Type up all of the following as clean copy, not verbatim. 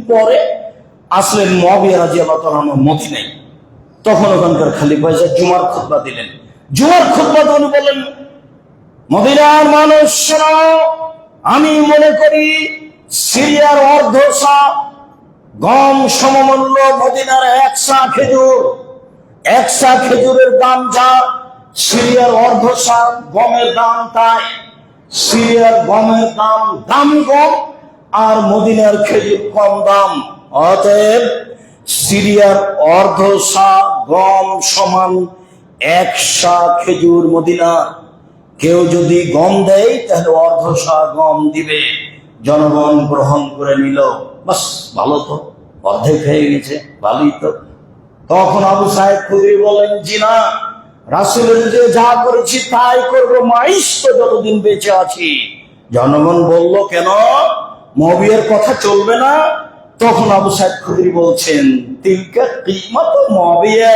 পরে আসলেন মুআবিয়া রাদিয়াল্লাহু তাআলা মদিনায়। তখন ওখানকার খলিফা এসে জুমার খুতবা দিলেন। জুমার খুতবাতে উনি বললেন, মদিনার মানুষ শোনো, আমি মনে করি সিরিয়ার অর্ধসা গম সমমূল্য মদিনার 100 খেজুর, 100 খেজুরের দাম যা সিরিয়ার অর্ধসা গমের দাম তাই। সিরিয়ার গমের দাম কম আর মদিনার খেজুর কম দাম। অতএব সিরিয়ার অর্ধসা গম সমান 100 খেজুর মদিনা। কেউ যদি গম দেয় তাহলে অর্ধসা গম দিবে। জনগণ গ্রহণ করে নিল। বাস, ভালো তো, অর্ধেক হয়ে গেছে, ভালোই তো। তখন আবু সাঈদ খুদরি বলেন, জি না, রাসূলের যে যা করেছি তাই করবো, মাইশ তো যতদিন বেঁচে আছি। জনগণ বলল, কেন, মুআবিয়ার কথা চলবে না? তখন আবু সাঈদ খুদরি বলছেন, তিলকা কিমাতু মুআবিয়া,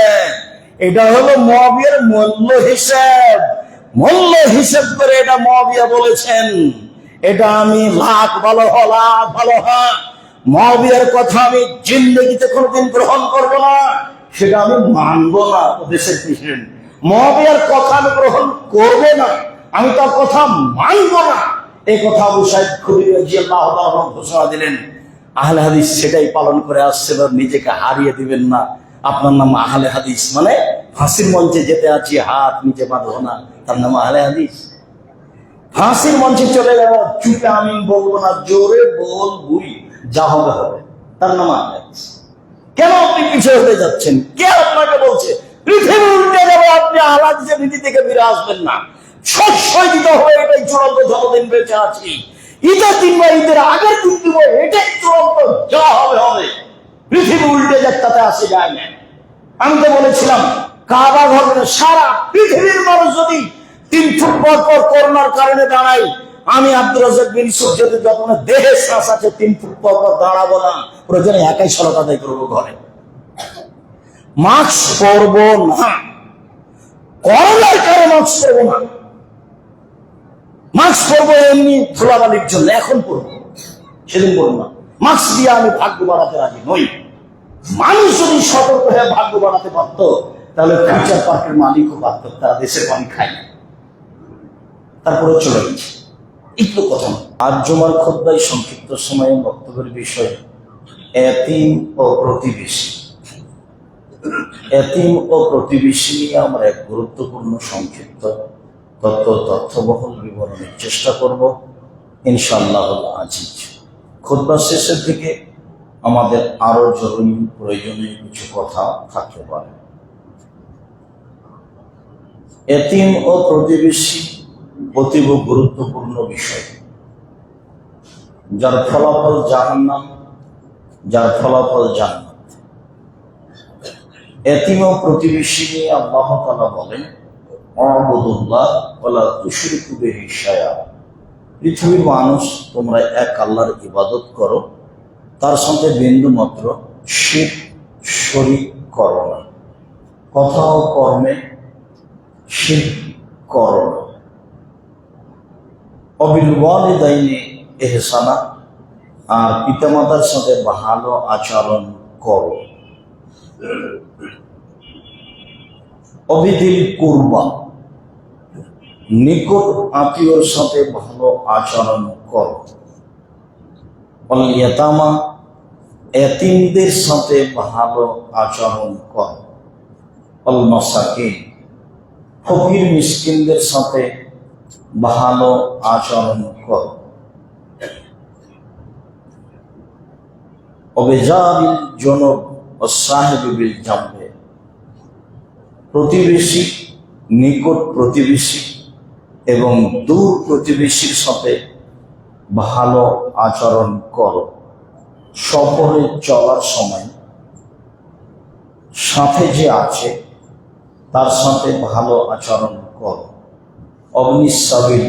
এটা হলো মুআবিয়ার মূল্য হিসেব করে এটা মুআবিয়া বলেছেন। এটা আমি লাখ ভালো হয় মুআবিয়ার কথা আমি জিন্দেগিতে কোনোদিন গ্রহণ করব না, সেটা আমি মানব না। দেশের প্রেসিডেন্ট, মুআবিয়ার কথা আমি গ্রহণ করব না, আমি তার কথা মানব না, এই কথা আবু সাঈদ খুদরি রাদিয়াল্লাহু তাআলা ঘোষণা দিলেন। আহলে হাদিস সেটাই পালন করে আসছে। নিজেকে হারিয়ে দিবেন না। আপনার নাম আহলে হাদিস মানে ফাঁসির মঞ্চে যেতে আছি হাত নিচে বাঁধবো না, তার নাম আহলে হাদিস। ফাঁসির মঞ্চে চলে গেল, চুপে আমি বলবো না, জোরে বল বুই, যা হবে হবে, তার নাম আহলে হাদিস। কেন আপনি পিছিয়ে হতে যাচ্ছেন? কে আপনাকে বলছে পৃথিবী উল্টে যাবে, আপনি আহলে হাদিসের নীতি থেকে ফিরে আসবেন না? সবসময় দিতে হবে, এটাই চূড়ান্ত, যতদিন বেঁচে আছি। ঈদের দিন বা ঈদের আগের দিন দিব, এটাই চূড়ান্ত, যা হবে হবে। পৃথিবী উল্টে যাক, তাতে আসে যায় না। আমি তো বলেছিলাম, কাবা ঘর সারা পৃথিবীর মানুষ যদি 3 ফুট পর করোনার কারণে দাঁড়াই, আমি আব্দুর রাজ্জাক বিন ইউসুফ যদি যখন দেহে শ্বাস আছে 3 ফুট পর দাঁড়াবো না, প্রয়োজনে একাই সালাত আদায় করবো ঘরে। মাস্ক পরবো না, করোনার কারণে মাস্ক পরবো না। মাস্ক পরবো এমনি ধুলাবালির জন্য, এখন পরবো, সেদিন পরবো না। মাস্ক দিয়ে আমি ভাগ্য বাড়াতে রাজি নই। মানুষ যদি সতর্ক হয়ে ভাগ্য বাড়াতে পারতো, তাহলে ফিউচার পার্কের মালিকও পারত। তারা দেশের পানি খায় না, তারপরে চলে গেছে। একটু কথা না। আজ জুমার খুতবায় সংক্ষিপ্ত সময়ে বক্তব্যের বিষয় এতিম ও প্রতিবেশী। এতিম ও প্রতিবেশী নিয়ে আমরা এক গুরুত্বপূর্ণ সংক্ষিপ্ত তথ্যবহুল বিবরণের চেষ্টা করব ইনশাআল্লাহুল আজিজ। খুতবা শেষের দিকে আমাদের আরো জরুরি প্রয়োজনীয় কিছু কথা থাকতে পারে। এতিম ও প্রতিবেশী অতীব গুরুত্বপূর্ণ বিষয়, যার ফলাফল জাহান্নাম, যার ফলাফল জান্নাত। এতিম ও প্রতিবেশী নিয়ে আল্লাহ তাআলা বলেন, আ'বুদুল্লাহ ওয়া লা তুশরিকু বিহি শাইআ। পৃথিবীর মানুষ, তোমরা এক আল্লাহর ইবাদত করো, তার সঙ্গে বিন্দু মাত্র শিরক শরীক করো না। কথা ও কর্মে শিরক করো না। ওয়াবিল ওয়ালিদাইনি ইহসানা, আর পিতামাতার সাথে ভালো আচরণ করো। অবিদিল কুরবা, নিকট আত্মীয়র সাথে ভালো আচরণ করো। ওয়াল ইয়াতামা, এতিমদের সাথে ভালো আচরণ করো। ওয়াল মাসাকিন, ফকির মিসকিনদের সাথে ভালো আচরণ করো। ওয়াবিজারিল জুনুব ওয়াস সাহিবি বিল জামবে, প্রতিবেশী, নিকট প্রতিবেশী এবং দূর প্রতিবেশীর সাথে ভালো আচরণ করো। সফরে চলার সময় সাথে যে আছে তার সাথে ভালো আচরণ করো। অবনিস সাবিল,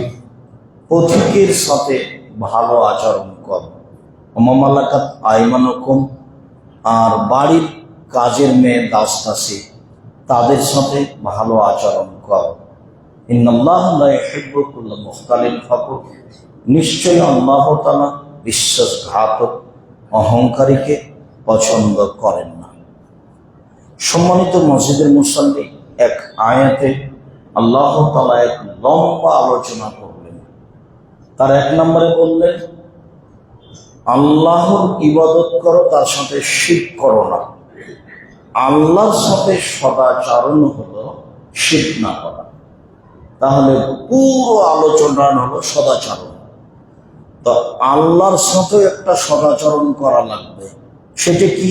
পথিকের সাথে ভালো আচরণ করো। মামালাকাত আইমানুকুম, আর বাড়ির কাজের মেয়ে দাস দাসী, তাদের সাথে ভালো আচরণ করো। ইন্নাল্লাহা লা ইউহিব্বু কুল্লা মুখতালিন ফাখুর, নিশ্চয়ই আল্লাহ তাআলা বিশ্বাসঘাতক অহংকারীকে পছন্দ করেন না। সম্মানিত মসজিদের মুসল্লি, এক আয়াতে আল্লাহ তাআলা এক লম্বা আলোচনা করলেন। তার 1 নম্বরে বললেন, আল্লাহর ইবাদত করো, তার সাথে শিরক করো না। আল্লাহর সাথে সদাচরণ হলো শিরক না করা। তাহলে পুরো আলোচনা হলো সদাচরণ। তো আল্লাহর সাথে একটা সদাচরণ করা লাগবে। সেটা কি?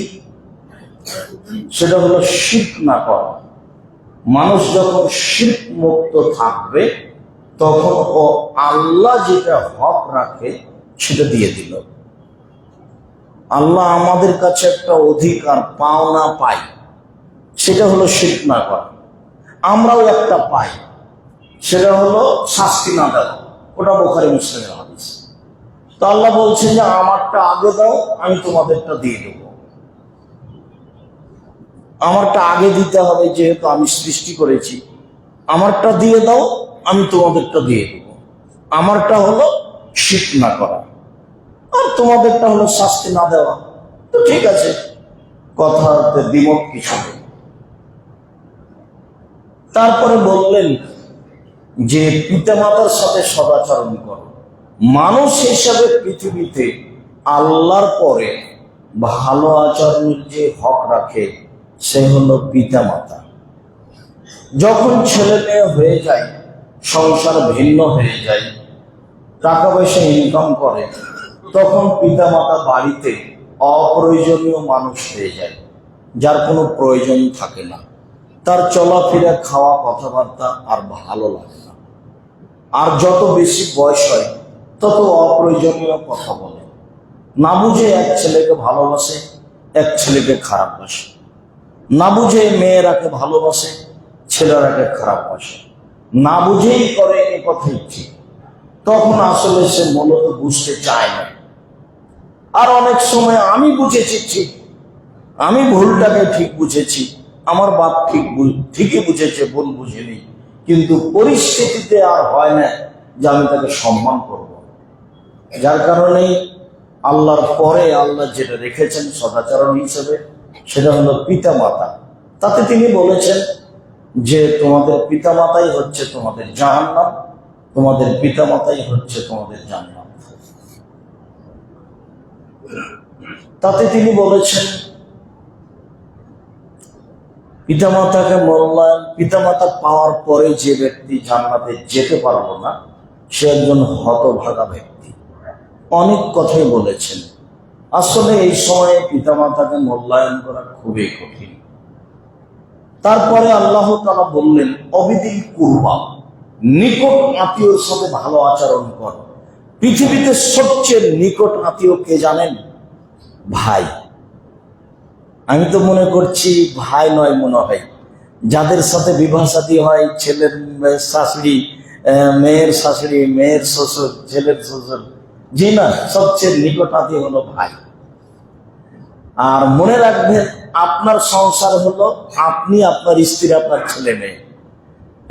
সেটা হলো শিরক না করা। মানুষ যখন শিরক মুক্ত থাকবে তখন ও আল্লাহ যেটা হক রাখে সেটা দিয়ে দিল। আল্লাহ আমাদের কাছে একটা অধিকার পাওনা পাই, সেটা হলো শিরক না করা। আমরাও একটা পাই, সেটা হলো শাস্তি না দেওয়া। ওটা বুখারী মুসলিমের হাদিস। তো আল্লাহ বলছেন যে আমারটা আগে দাও, আমি তোমাদেরটা দিয়ে দেবো। আমারটা আগে দিতে হবে, যেহেতু আমি সৃষ্টি করেছি। আমারটা দিয়ে দাও, আমি তোমাদেরটা দিয়ে দেবো। আমারটা হলো শিরক না করা, আর তোমাদেরটা হলো শাস্তি না দেওয়া। তো ঠিক আছে, কথাতে দ্বিমত কিছু নেই। তারপরে বললেন যে পিতামাতার সাথে সদাচরণ করো। মানুষ হিসাবে পৃথিবীতে আল্লাহর পরে ভালো আচরণের যে হক রাখে সে হলো পিতামাতা। যখন ছেলে মেয়ে হয়ে যায়, সংসার ভিন্ন হয়ে যায়, টাকা পয়সা ইনকাম করে, তখন পিতামাতা বাড়িতে অপ্রয়োজনীয় মানুষ হয়ে যায়, যার কোনো প্রয়োজন থাকে না। তার চলাফেরা, খাওয়া, কথাবার্তা আর ভালো লাগে না। আর যত বেশি বয়স হয় তত অপ্রয়োজনীয় কথা বলে। না বুঝে এক ছেলেকে ভালোবাসে, এক ছেলেকে খারাপ বাসে। না বুঝে মেয়েরাকে ভালোবাসে, ছেলেরাকে খারাপ বাসে। না বুঝেই করে এ কথাই ঠিক। তখন আসলে সে মূলত বুঝতে চায় না। আর অনেক সময় আমি বুঝেছি ঠিক, আমি ভুলটাকে ঠিক বুঝেছি, আমার বাপ ঠিকই বুঝেছে, ভুল বুঝেনি, কিন্তু পরিস্থিতিতে আর হয় না যে আমি তাকে সম্মান করব। যার কারণেই আল্লাহর পরে আল্লাহ যেটা রেখেছেন সদাচরণ হিসেবে, সেটা হলো পিতামাতা। তাতে তিনি বলেছেন যে তোমাদের পিতামাতাই হচ্ছে তোমাদের জাহান্নাম, তোমাদের পিতামাতাই হচ্ছে তোমাদের জান্নাত। তাতে তিনি বলেছেন পিতামাতাকে মূল্যায়ন, পিতামাতা পাওয়ার পরে যে ব্যক্তি জান্নাতে যেতে পারলো না সে একজন হতভাগা ব্যক্তি। অনেক কথাই বলেছেন। আসলে এই সময়ে পিতামাতাকে মূল্যায়ন করা খুবই কঠিন। তারপরে আল্লাহ তাআলা বললেন অবিদিল কুরবা, নিকট আত্মীয়র সাথে ভালো আচরণ কর। পৃথিবীতে সবচেয়ে নিকট আত্মীয় কে জানেন? ভাই। আমি তো মনে করছি ভাই নয়, মনে হয় যাদের সাথে বিবাহ শাদী হয়, ছেলের শাশুড়ি, মেয়ের শাশুড়ি, মেয়ের শ্বশুর, ছেলের শ্বশুর, জি না, সবচেয়ে নিকট আত্মীয় হলো ভাই। আর মনে রাখবেন, আপনার সংসার হলো আপনি, আপনার স্ত্রী, আপনার ছেলে মেয়ে।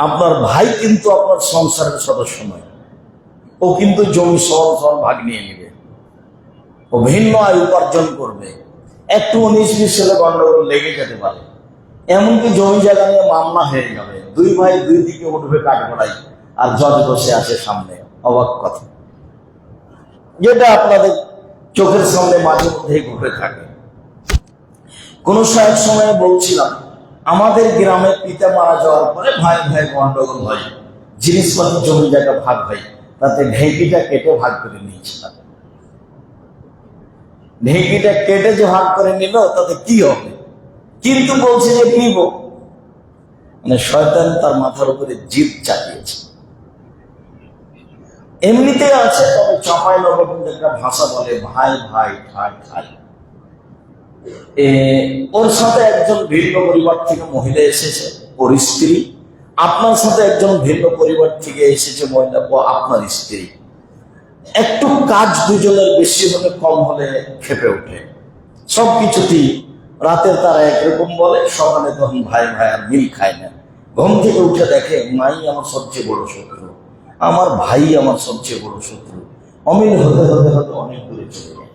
আপনার ভাই কিন্তু আপনার সংসারের সদস্য নয়। ও কিন্তু জমি সহ ভাগ নিয়ে নেবে, ও ভিন্ন আয় উপার্জন করবে। একটু 19-20 সালে গন্ডগোল লেগে যেতে পারে, এমনকি জমি জায়গা নিয়ে মামলা হয়ে যাবে। দুই ভাই দুই দিকে উঠবে কাঠগড়াই, আর জজ বসে আছে সামনে। অবাক কথা, যেটা আপনাদের চোখের সামনে মাঝে মধ্যেই ঘটে থাকে। কোন এক সময় বলছিলাম, আমাদের গ্রামে পিতা মারা যাওয়ার পরে ভাই ভাই গন্ডগোল হয়, জিনিসপত্র জমি জায়গা ভাগ হয়, তাতে ঢেঁকিটা কেটে ভাগ করে নিয়েছিলাম। ঢেঁকিটা কেটে যে ভাগ করে নিল তাতে কি হবে? কিন্তু বলছে যে নিব। মানে শয়তান তার মাথার উপরে জিদ চাপিয়েছে। এমনিতে আছে, তবে চাপাই নবাবগঞ্জের একটা ভাষা বলে ভাই ভাই ঠাই ঠাই। ওর সাথে একজন ভিন্ন পরিবার থেকে মহিলা এসেছে, ওর স্ত্রী। আপনার সাথে একজন ভিন্ন পরিবার থেকে এসেছে মহিলা, আপনার স্ত্রী। একটু কাজ দুজনের বেশি হলে কম হলে খেপে ওঠে। সবকিছুতেই রাতের তারা একরকম বলে, সকালে তখন ভাই ভাই আর মিল খায় না। ঘুম থেকে উঠে দেখে মাই আমার সবচেয়ে বড় শত্রু, আমার ভাই আমার সবচেয়ে বড় শত্রু। অমিল হতে হতে হতে অনেক দূরে চলে যায়।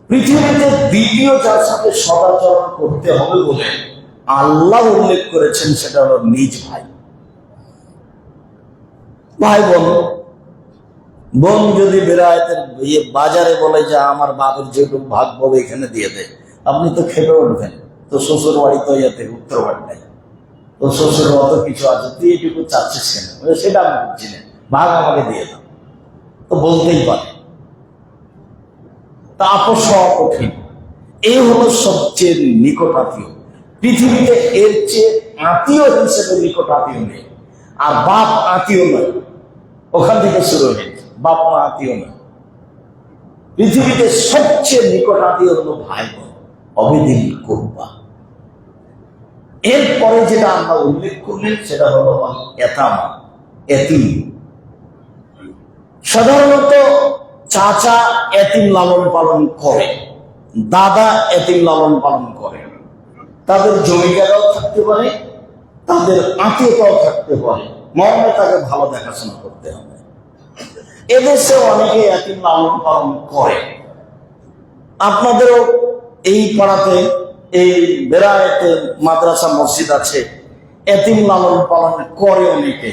পৃথিবীতে দ্বিতীয় যার সাথে সদাচরণ করতে হবে বলে আল্লাহ উল্লেখ করেছেন সেটা হলো নিজ ভাই। ভাই বোন, বোন যদি বেড়ায়তের বাজারে বলে যে আমার বাপের যেটুকু ভাগ পাবো এখানে দিয়ে দে, আপনি তো খেপে উঠবেন, তো শ্বশুর বাড়ি তো ইয়াতে উত্তর বাড়ি নাই, তো শ্বশুর অত কিছু আছে, তুই এটুকু চাচ্ছিস কেন? সেটা আমি বুঝছি না, ভাগ আমাকে দিয়ে দাও, তো বলতেই পারে। তা আপোষ হওয়া কঠিন। এই হলো সবচেয়ে নিকট আত্মীয়। পৃথিবীতে এর চেয়ে আত্মীয় হিসেবে নিকট আত্মীয় নেই। আর বাপ আত্মীয় নয়, ওখান থেকে শুরু হয়েছে, বাপ মা আত্মীয় নয়। পৃথিবীতে সবচেয়ে নিকট আত্মীয় হলো ভাই বোন, অবিদিল কুরবা। এরপরে যেটা আমরা উল্লেখ করলেন সেটা হলো এতামা, এতিম। সাধারণত চাচা এতিম লালন পালন করে, দাদা এতিম লালন পালন করে, তাদের জমিদারাও থাকতে পারে, তাদের আত্মীয়তাও থাকতে পারে, মর্মে তাকে ভালো দেখাশোনা করতে হবে। এদেশে অনেকে এতিম লালন পালন করে। আপনাদেরও এই পাড়াতে, এই বেড়াতে মাদ্রাসা মসজিদ আছে, এতিম লালন পালন করে অনেকে।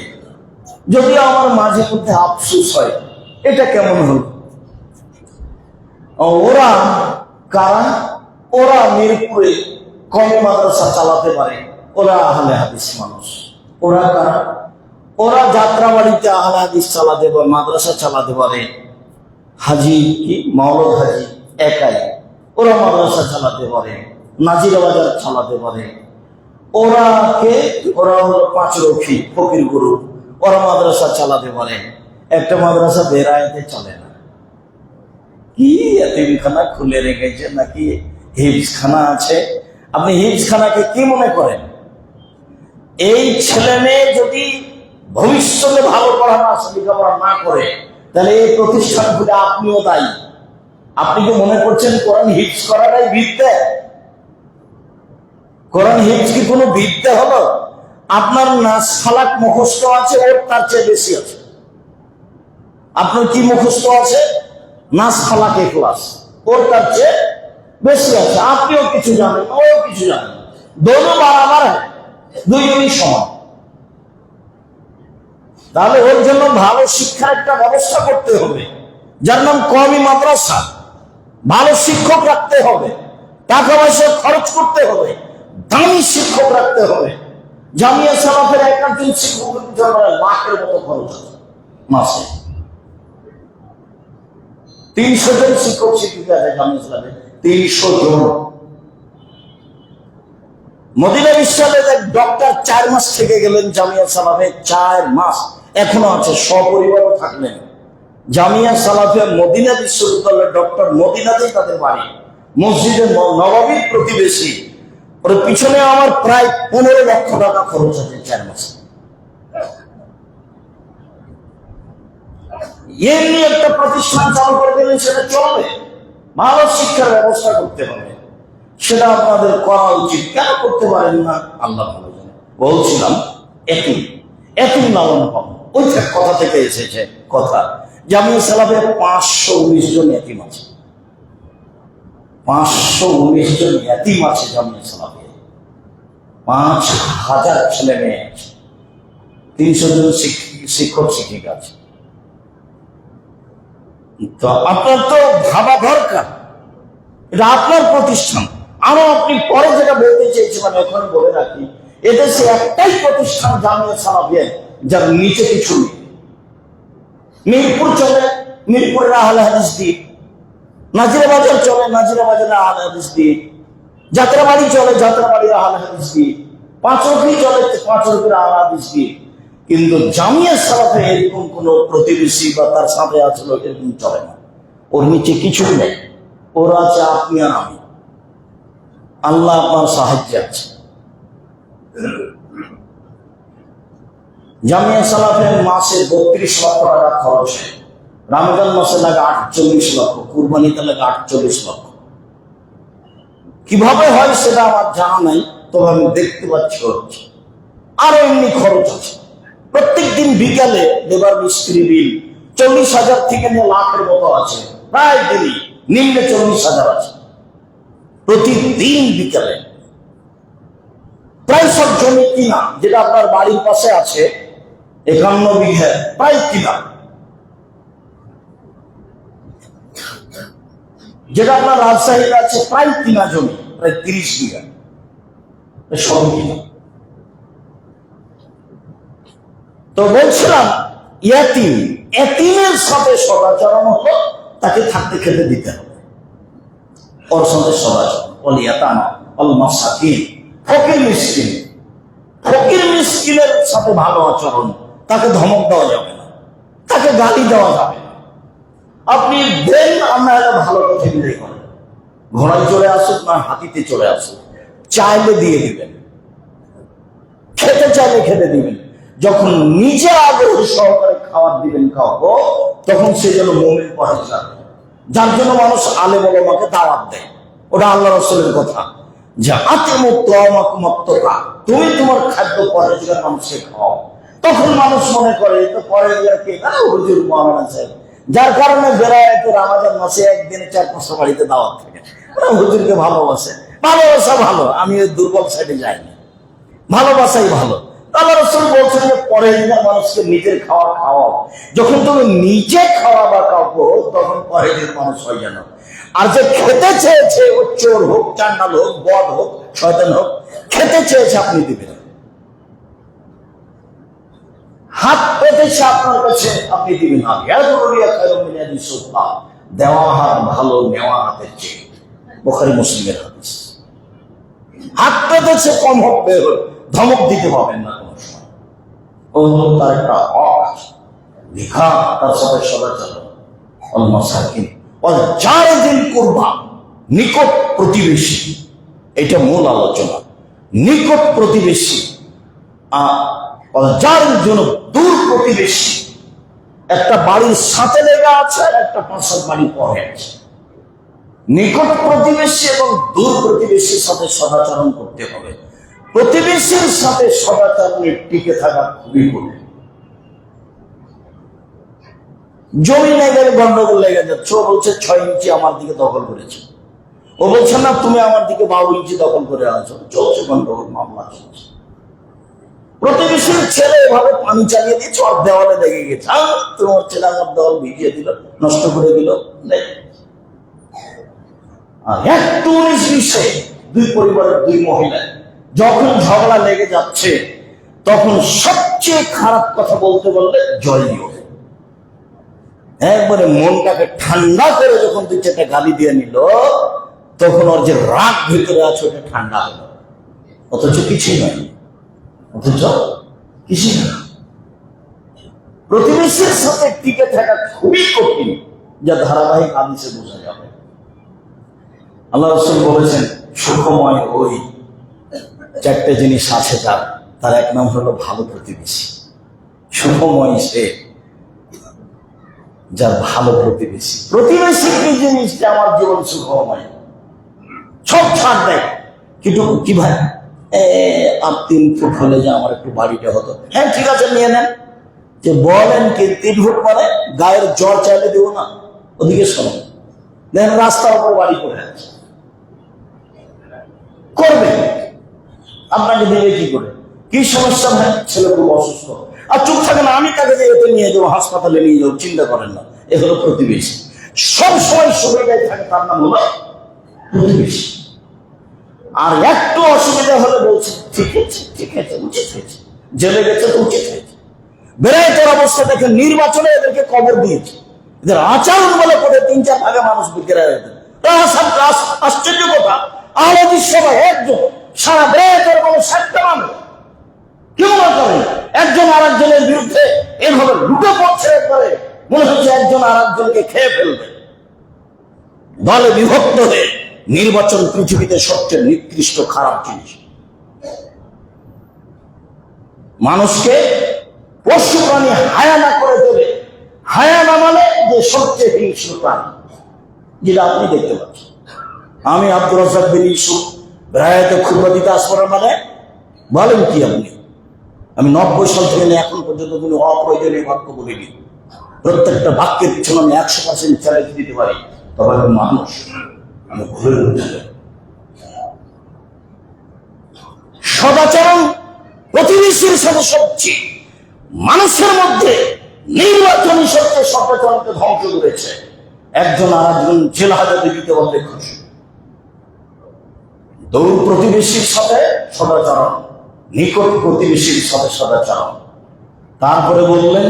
যদিও আমার মাঝে মধ্যে আফসোস হয়, এটা কেমন হল? ওরা কারা? ওরা মিরপুরে কমে মাদ্রাসা চালাতে পারে, ওরা আহলে হাদিস মানুষ। ওরা কারা? ওরা যাত্রাবাড়িতে আহলে হাদিস চালাতে পারে, মাদ্রাসা চালাতে পারে। হাজি কি মাওলাদ হাজি একাই, ওরা মাদ্রাসা চালাতে পারে, নাজিরা বাজার চালাতে পারে। ওরা হলো পাঁচরক্ষী ফকির গুরু, ওরা মাদ্রাসা চালাতে পারে। একটা মাদ্রাসা বেড়াইতে চলে না। কি এতিমখানা খুলে রেখেছে নাকি হিফজখানা আছে? আপনি হিফজখানাকে কি মনে করেন? এই ছেলে মেয়ে যদি ভবিষ্যতে ভালো পড়াশোনা লেখাপড়া না করে, তাহলে এই প্রতিষ্ঠানগুলো আপনিও দায়ী। আপনি কি মনে করছেন কোরআন হিফজ করাটাই বিদ্যা? কোরআন হিফজ কি কোনো বিদ্যা হলো? আপনার নাস ফালাক মুখস্থ আছে, ওর তার চেয়ে বেশি আছে। আপনার কি মুখস্থ আছে? নাস ফালাক ইখলাস, ওর তার চেয়ে বেশি আছে। আপনিও কিছু জানেন, ওও কিছু জানেন, দোনো বরাবর, দুইজনই সমান। তাহলে ওর জন্য ভালো শিক্ষার একটা ব্যবস্থা করতে হবে, যার নাম কওমি মাদ্রাসা। ভালো শিক্ষক রাখতে হবে, টাকা পয়সা খরচ করতে হবে, দামি শিক্ষক রাখতে হবে। জামিয়া সালাফের একজন শিক্ষকের পিছনে লাখের মতো খরচ আছে মাসে। 300 জন শিক্ষক শিক্ষিকা আছে জামিয়া সালাফে, 300 জন। মদিনা বিশ্ববিদ্যালয়ের এক ডক্টর 4 মাস থেকে গেলেন জামিয়া সালাফে, 4 মাস এখনো আছে, সপরিবারও থাকলেন। জামিয়া সালাফে মদিনা বিশ্ববিদ্যালয়ের ডক্টর, মদিনাতেই তাদের বাড়ি, মসজিদে নববীর প্রতিবেশী। ওর পিছনে আমার প্রায় 15 লক্ষ টাকা খরচ আছে 4 মাসে। এমনি একটা প্রতিষ্ঠান চালু করে দিলেন, সেটা চলবে। ভালো শিক্ষার ব্যবস্থা করতে হবে, সেটা আপনাদের করা উচিত। কেন করতে পারেন না আল্লাহ ভালো জানে। বলছিলাম এতিম, এতিম লালন পালন, ওই কথা থেকে এসেছে কথা। জামিয়া সালাফে 519 জন এতিম আছে, 519 জন এতিম আছে জামিয়া সালাফে। 5000 ছেলে মেয়ে আছে, 300 জন শিক্ষক শিক্ষিকা আছে। তো আপনার তো ভাবা দরকার, এটা আপনার প্রতিষ্ঠান। আরো আপনি পরে যেটা বলতে চেয়েছিলাম এখন বলে রাখি, এদেশে একটাই প্রতিষ্ঠান জামিয়া সালাফিয়া যার নিচে কিছু নেই। মিরপুর চলে, মিরপুরের আহলে হাদিস দ্বীপ। নাজিরা বাজার চলে, নাজিরা বাজারের আহলে হাদিস দ্বীপ। যাত্রাবাড়ি চলে, যাত্রাবাড়ির আহলে হাদিস দ্বীপ। পাঁচরখি চলে, পাঁচরখির আহলে হাদিস দ্বীপ। কিন্তু জামিয়া সালাফে এরকম কোন প্রতিবেশী বা তার সাথে আছে লোক, এরকম চলে না। ওর নিচে কিছুই নেই, ওর আছে আপনি আর আমি। আল্লাহ আপনার সাহায্যে আছে। জামিয়া সালাফের মাসে 32 লক্ষ টাকা খরচ হয়। রমজান মাসে লাগে 48 লক্ষ, কুরবানিতে লাগে 48 লক্ষ। কিভাবে হয় সেটা আমার জানা নাই, তবে আমি দেখতে পাচ্ছি হচ্ছে। আরো এমনি খরচ আছে। প্রত্যেক দিন বিকালে লেবার মিস্ত্রি বিল 40,000 থেকে নিয়ে লাখের মতো আছে। প্রায় দিনই নিম্নে 40,000 আছে। প্রতিদিন বিকেলে প্রায় সব জমি কিনা, যেটা আপনার বাড়ির পাশে আছে 51 বিঘা প্রায় কিনা, যেটা আপনার রাজশাহীতে আছে প্রায় কিনা জমি, প্রায় 30 বিঘা সব কিনা। তো বলছিলাম এতিমের সাথে সদাচরণ হলো তাকে থাকতে খেতে দিতে হবে, ওর সাথে সদাচরণ। ফকির মিসকিনের সাথে ভালো আচরণ, তাকে ধমক দেওয়া যাবে না, তাকে গালি দেওয়া যাবে না। আপনি দেন, আমরা ভালো কথা বিদায় করেন, ঘোড়ায় চড়ে আসুক না হাতিতে চড়ে আসুক, চাইলে দিয়ে দিবেন, খেতে চাইলে খেতে দিবেন। যখন নিজে আগ্রহ সহকারে খাবার দিবেন খাওয়াবো, তখন সে যেন মুমিন পরেজগার, যার জন্য মানুষ আলেম ওলামাকে দাওয়াত দেয়। ওটা আল্লাহ রাসূলের কথা, যে তুমি তোমার খাদ্য পরেজগার মানুষকে খাও। তখন মানুষ মনে করে তো পরেজগার কে, হুজুর মাওলানা সাহেব, যার কারণে বেড়ায় রমাজান মাসে একদিনে 4-5 বাড়িতে দাওয়াত থাকে। ওরা হুজুরকে ভালোবাসে, ভালোবাসা ভালো, আমি ওই দুর্বল সাইডে যাইনি, ভালোবাসাই ভালো। আল্লাহ রাসূল বলছেন যে পরেজগার মানুষকে নিজের খাওয়া খাওয়াও। যখন তুমি নিজে খাওয়াবা কাউকে, তখন পরেজগার মানুষ হয় জানো। আর যে খেতে চেয়েছে, ও চোর হোক, চান্ডাল হোক, বদ হোক, শয়তান হোক, খেতে চেয়েছে আপনি দিবেন। হাত পেতেছে আপনার কাছে, আপনি দিবেন। দেওয়া হাত ভালো নেওয়া হাতের চেয়ে, বুখারী মুসলিমের হাদিস। হাত পেতেছে, কম হোক বের হোক, ধমক দিতে পারবেন না কোনো সময়। ও তার একটা হক আছে, লেখা, তার সাথে সদাচরণ। নিকট প্রতিবেশী, এটা মূল আলোচনা। নিকট প্রতিবেশী যার জন্য দূর প্রতিবেশী, একটা বাড়ির সাথে লেগে আছে আর একটা 5-7 বাড়ি পরে আছে। নিকট প্রতিবেশী এবং দূর প্রতিবেশীর সাথে সদাচরণ করতে হবে। প্রতিবেশীর সাথে সদাচরণে টিকে থাকা খুবই কঠিন। জমি লেগে গন্ডগোল লেগে যাচ্ছে, ও বলছে 6 ইঞ্চি আমার দিকে দখল করেছে, ও বলছে না তুমি আমার দিকে 12 ইঞ্চি দখল করে আছো, চলছে গন্ডগোল, মামলা চলছে। প্রতিবেশীর ছেলে এভাবে পানি চালিয়ে দিয়েছে, আর দেওয়ালে লেগে গেছে, তোমার ছেলে আমার দেওয়াল ভিজিয়ে দিল, নষ্ট করে দিল। আর একটু 19-20 দুই পরিবারের 2 মহিলা যখন ঝগড়া লেগে যাচ্ছে, তখন সবচেয়ে খারাপ কথা বলতে বললে জয়ী হবে। একবারে মনটাকে ঠান্ডা করে যখন 2-4টা গালি দিয়ে নিল, তখন ওর যে রাগ ভিতরে আছে ওটা ঠান্ডা হলো। অথচ কিছুই নয়, অথচ কিছুই না। প্রতিবেশীর সাথে টিকে থাকা খুবই কঠিন, যা ধারাবাহিক হাদিসে বোঝা যাবে। আল্লাহ রাসূল বলেছেন, সুখময় ওই 4টে জিনিস আছে তার এক নাম হলো ভালো প্রতিবেশী। সুখময় সে যার ভালো প্রতিবেশী। প্রতিবেশী কি জিনিস, যে আমার জীবন সুখময়, সব ছাড় দেয়। কিন্তু কি ভাই, আর 3 ফুট হলে যে আমার একটু বাড়িটা হতো, হ্যাঁ ঠিক আছে নিয়ে নেন। যে বলেন কি 3 ফুট মানে গায়ের জ্বর চাইলে দেবো না? ওদিকে শোনো, দেখেন রাস্তার উপর বাড়ি করে আছে, করবে, আপনাকে দেবে কি করে? কি সমস্যা ভাই? ছেলে খুব অসুস্থ, আর চুপ থাকে না, আমি তাকে এতে নিয়ে যাবো, হাসপাতালে নিয়ে যাবো, চিন্তা করেন না। এ হলো প্রতিবেশী। সব সময় সুবিধায় থাকে, তার নাম হলো প্রতিবেশী। আর একটু অসুবিধা হলে বলছে ঠিক আছে, ঠিক আছে, উচিত হয়েছে, জেলে গেছে তো উচিত হয়েছে। বেড়াইতের অবস্থা দেখে নির্বাচনে এদেরকে কবর দিয়েছে, এদের আচরণ বলে করে 3-4 ভাগে মানুষ বেড়ায়। আশ্চর্য কথা, আহমদীর সবাই একজন, সারা বেড়াইতের কোনো 7টা মানুষ কেউ না করে একজন আর একজনের বিরুদ্ধে এভাবে ঢুকে পড়ছে, একবারে মনে হচ্ছে একজন আর একজনকে খেয়ে ফেলবে। দলে বিভক্ত হয়ে নির্বাচন পৃথিবীতে সবচেয়ে নিকৃষ্ট খারাপ জিনিস। মানুষকে পশু প্রাণী হায়ানা করে দেবে। হায়ানা মানে যে সবচেয়ে হিংস্র প্রাণী, যেটা আপনি দেখতে পাচ্ছেন। আমি আব্দুর রাজ্জাক বিন ইউসুফ রায়াতে খুতবা দিতে আসবার মানে বলেন কি আপনি? আমি 90 সাল থেকে এখন পর্যন্ত কোনো অপ্রয়োজনীয় বাক্য বলিনি। প্রত্যেকটা বাক্যের পিছনে আমি 100% চ্যালেঞ্জ দিতে পারি। তবে আমি মানুষ, আমি ভুলে উঠতে। সদাচরণ প্রতিবেশীর সাথে সবচেয়ে মানুষের মধ্যে নির্বাচনী সত্যে সদাচরণকে ধ্বংস করেছে। একজন আর একজন জেল হাজতে দিতে বলতে খুশি। দূর প্রতিবেশীর সাথে সদাচরণ, নিকট প্রতিবেশীর সাথে সদাচরণ। তারপরে বললেন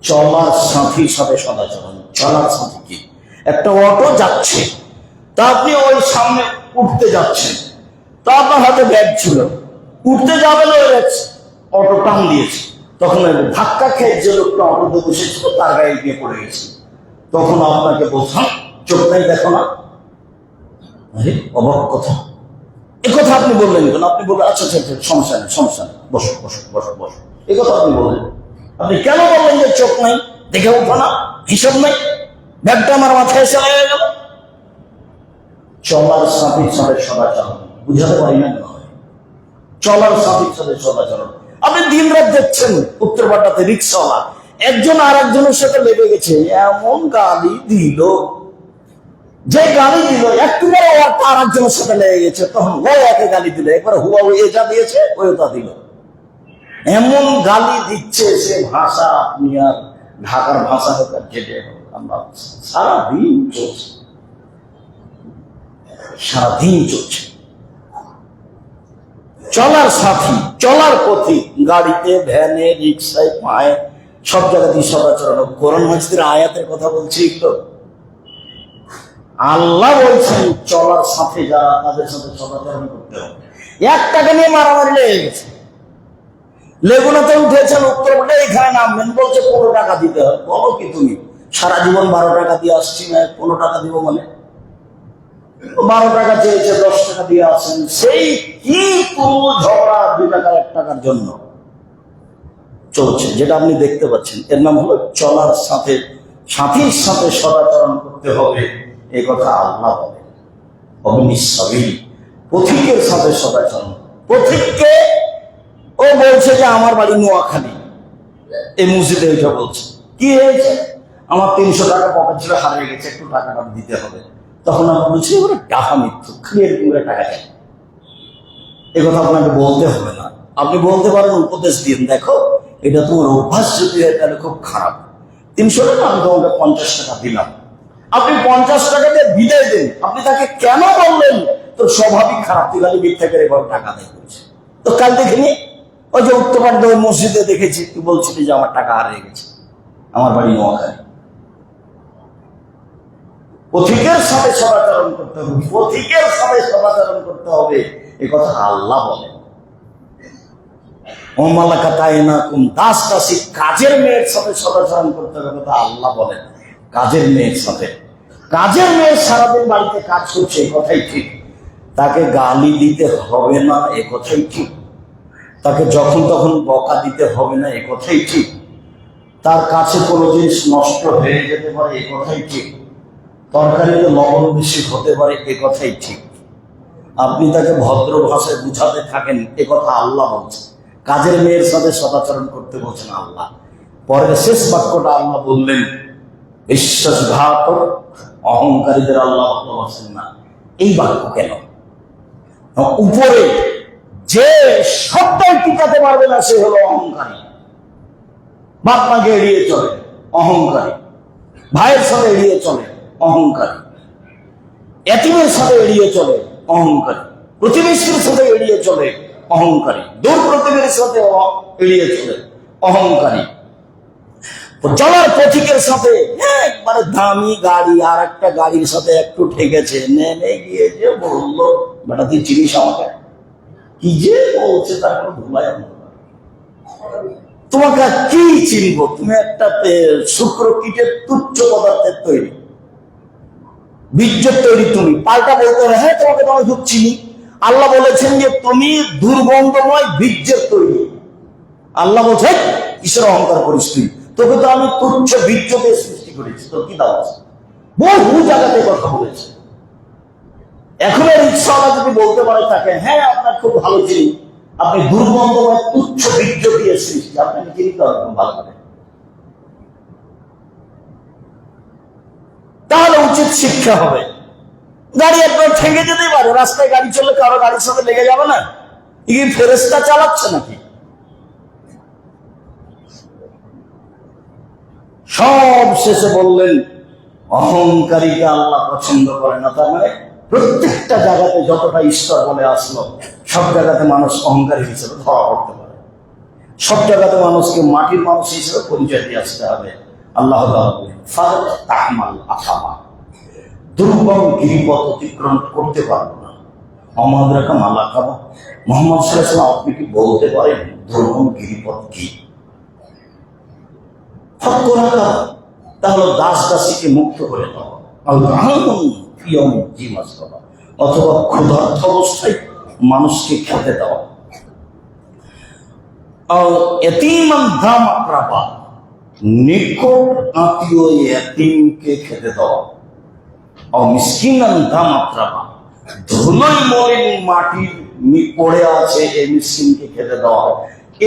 চলার সাথীর সাথে সদাচরণ। চলার সাথী কি? একটা অটো যাচ্ছে, তা আপনি ওই সামনে উঠতে যাচ্ছেন, তা আপনার হাতে ব্যাগ ছিল, উঠতে যাবেন, ওই অটো টান দিয়েছে, তখন ধাক্কা খেয়ে যে লোকটা অটোতে বসেছিল তার গায়ে গিয়ে পড়ে গেছে। তখন আপনাকে বলছেন চোখ নাই দেখো না? আরে অবাক কথা, এ কথা আপনি বললেন কেন? আপনি বললেন আচ্ছা আচ্ছা সমস্যা নেই, সমস্যা নেই, বসো বসো বসো বসো, এ কথা আপনি বললেন। আপনি কেন বললেন যে চোখ নাই, দেখে উঠো না, হিসাব নাই? ব্যাগটা আমার মাথায় এসে লেগে গেল। চলার সাথীর সাথে সদাচরণ, বুঝাতে পারি না মনে হয়। চলার সাথীর সাথে সদাচরণ। আপনি দিন রাত দেখছেন উত্তরপাড়াতে রিক্সাওয়ালা একজন আর একজনের সাথে লেগে গেছে, এমন গালি দিল, যে গালি দিল একটু বড় আর একজনের সাথে লেগে গেছে, তখন ও একে গালি দিল, একবার হুয়া এ যা দিয়েছে ওই তা দিল। এমন গালি দিচ্ছে সে ভাষা আপনি আর ঢাকার ভাষা হোক আর যেটে হোক, আমরা সারাদিন চলছে, সারাদিন চলছে। চলার সাথী, চলার পথিক, গাড়িতে, ভ্যানে, রিক্সায়, পায়ে, সব জায়গাতেই সদাচরণ। কোরআন মাজিদের আয়াতের কথা বলছি তো, আল্লাহ বলছেন চলার সাথে যারা তাদের সাথে সদাচরণ করতে হবে। এক টাকা নিয়ে মারামারি লেগে গেছে, লেগুনাতে উঠেছেন উত্তরপাড়া, এখানে নামবেন, বলছে 15 টাকা দিতে হবে। বলো কি তুমি, সারা জীবন 12 টাকা দিয়ে আসছি না, 15 টাকা দিব মানে? 12 টাকা চেয়েছে, 10 টাকা দিয়ে আসেন, সেই কি পুরো ঝগড়া 2 টাকা 1 টাকার জন্য চলছে, যেটা আপনি দেখতে পাচ্ছেন। এর নাম হলো চলার সাথে, সাথীর সাথে সদাচরণ করতে হবে, এই কথা আল্লাহ বলে। অবিনিসাবিল, পথিকের সাথে সদাচরণ। পথিককে ও বলছে যে আমার বাড়ি নোয়াখালী, এই মসজিদে ওইটা বলছে, কি হয়েছে, আমার 300 টাকা পকেট ছিল, হারিয়ে গেছে, একটু টাকাটা দিতে হবে। তখন আমি বলছি ওরা টাকা মৃত্যু, ক্লিয়ার করে টাকা চাই, এ কথা আপনাকে বলতে হবে না। আপনি বলতে পারেন, উপদেশ দিন, দেখো এটা তোমার অভ্যাস যদি হয় তাহলে খুব খারাপ। 300 টাকা আমি তোমাকে 50 টাকা দিলাম, আপনি 50 টাকা দিয়ে বিদায় দেন। আপনি তাকে কেন বললেন? তোর স্বাভাবিক খারাপ, তুই খালি মিথ্যা করে এবার টাকা দেয় করেছে। তো কাল দেখিনি ওই যে উত্তরপাড়া মসজিদে দেখেছি, তুই বলছিলি যে আমার টাকা হারিয়ে গেছে, আমার বাড়ি নোয়াখালী। পথিকের সাথে সদাচরণ করতে হবে, পথিকের সাথে সদাচরণ করতে হবে, এ কথা আল্লাহ বলেন। দাস দাসী, কাজের মেয়ের সাথে সদাচরণ করতে হবে, কথা আল্লাহ বলেন। কাজের মেয়ের সাথে, কাজের মেয়ে সারাদিন বাড়িতে কাজ করছে, এ কথাই ঠিক। তাকে গালি দিতে হবে না, এ কথাই ঠিক। তাকে যখন তখন বকা দিতে হবে না, এ কথাই ঠিক। তার কাছে কোনো জিনিস নষ্ট হয়ে যেতে পারে, এ কথাই ঠিক। তরকারিতে লবণ বেশি হতে পারে, এ কথাই ঠিক। আপনি তাকে ভদ্র ভাষায় বুঝাতে থাকেন, এ কথা আল্লাহ বলছে। কাজের মেয়ের সাথে সদাচরণ করতে বলছেন আল্লাহ। পরের শেষ বাক্যটা আল্লাহ বললেন, বিশ্বাসঘাতক অহংকারীদের আল্লাহ ভালোবাসেন না। এই বাক্য কেন? উপরে যে সবটাই টিকাতে পারবে না সে হলো অহংকারী। বাপ মাকে এড়িয়ে চলে, অহংকারী। ভাইয়ের সাথে এড়িয়ে চলে, অহংকারী। এতিমের সাথে এড়িয়ে চলে, অহংকারী। প্রতিবেশীর সাথে এড়িয়ে চলে, অহংকারী। দূর প্রতিবেশীর সাথে এড়িয়ে চলে, অহংকারী। চলার পথিকের সাথে একবারে দামি গাড়ি আর একটা গাড়ির সাথে একটু ঠেকেছে, নেমে গিয়ে যে বললো, বেটা তুই চিনিস আমাকে? কি যে বলছে তার কোনো ধুলাই তোমাকে কি চিনব? তুমি একটা শুক্র কীটের তুচ্ছ পদার্থের তৈরি, বীর্যের তৈরি। তুমি পাল্টা বলতে হবে, হ্যাঁ তোমাকে তো আমি খুব চিনি। আল্লাহ বলেছেন যে তুমি দুর্গন্ধময় বীর্যের তৈরি। আল্লাহ বলছে কিসের অহংকার করিস তুই? তোকে তো আমি তুচ্ছ বীর্য দিয়ে সৃষ্টি করেছি, তোর কি দাও আছে? বহু জায়গাতে কথা বলেছে। এখন রিক্সাওয়ালা যদি বলতে পারে তাকে, হ্যাঁ আপনার খুব ভালো চিনি, আপনি দুর্গন্ধময় তুচ্ছ বীর্য দিয়ে সৃষ্টি, আপনাকে চিনি তো একদম ভালো করে। উচিত শিক্ষা হবে। গাড়ি একবার ঠেকে যেতেই পারে, রাস্তায় গাড়ি চললে কারো গাড়ির সাথে লেগে যাবে না? কি ফেরেশতা চালাচ্ছে নাকি? সব শেষে বললেন অহংকারীকে আল্লাহ পছন্দ করে না। তার মানে প্রত্যেকটা জায়গাতে যতটা ঈশ্বর বলে আসলো, সব জায়গাতে মানুষ অহংকারী হিসেবে ধরা পড়তে পারে। সব জায়গাতে মানুষকে মাটির মানুষ হিসেবে পরিচয় দিয়ে আসতে হবে। আল্লাহ দুর্গম গিরিপথ অতিক্রম করতে পারবো না। আমাদের একটা মালা খাবো। মোহাম্মদ সাল্লাল্লাহু আলাইহি ওয়াসাল্লাম, আপনি কি বলতে পারেন দুর্গম গিরিপথ কি? তাহলে দাস দাসীকে মুক্ত করে দাও, অথবা ক্ষুধার্ত অবস্থায় মানুষকে খেতে দেওয়া, নিকট আত্মীয় এতিমকে খেতে দেওয়া, মিসকিনান দাম আত্রাবা, ধুলোয় মলিন মাটির পড়ে আছে এই মিসকিনকে খেতে দেওয়া।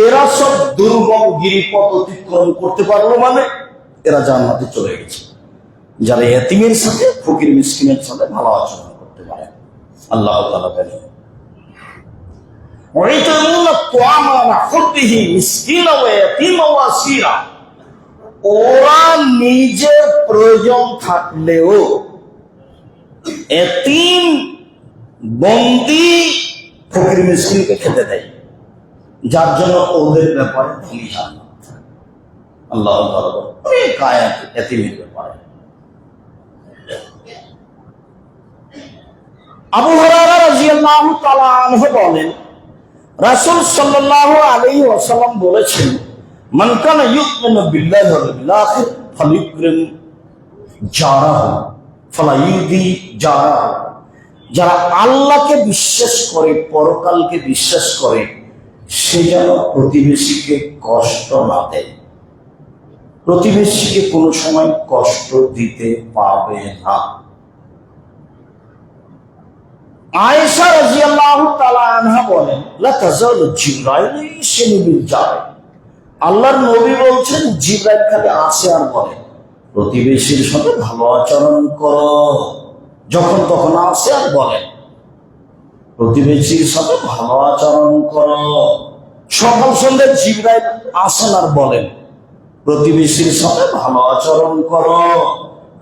এরা সব দুর্গম গিরিপথ অতিক্রম করতে পারলো মানে এরা জান্নাতে চলে গেছে। যারা এতিমের সাথে, ফকির মিসকিনের সাথে ভালো আচরণ করতে পারে। আল্লাহ তাআলা বলেন ওরা নিজের প্রয়োজন থাকলেও এতিম, বন্দি, ফকির মিসকিনকে খেতে দেয়, যার জন্য ওদের ব্যাপারে ধনী জান্নাত। আল্লাহ অনেক আয়াত এতিমের ব্যাপারে। আবু হুরায়রা রাদিয়াল্লাহু তাআলা আনহু বলেন, রাসূল সাল্লাল্লাহু আলাইহি ওয়াসাল্লাম বলেছেন, মান কানা ইউমিনু বিল্লাহি ওয়াল ইয়াউমিল আখির ফালিউকরিম জারাহু ফালা ইউদি জারাহু। যারা আল্লাহকে বিশ্বাস করে, পরকালকে বিশ্বাস করে, সে যেন প্রতিবেশীকে কষ্ট না দেয়। প্রতিবেশীকে কোনো সময় কষ্ট দিতে পারবে না। আয়েশা রাদিয়াল্লাহু তাআলা আনহা বলেন, লা তাযালু জিবরাইল ইয়াসিনি বিল জার। আল্লাহর নবী বলছেন, জিবরাইল খালি আসে আর বলে প্রতিবেশীর সাথে ভালো আচরণ করো। যখন তখন আসে আর বলে প্রতিবেশীর সাথে ভালো আচরণ করো। সকাল সন্ধ্যা জিবরাইল আসেন আর বলেন প্রতিবেশীর সাথে ভালো আচরণ করো।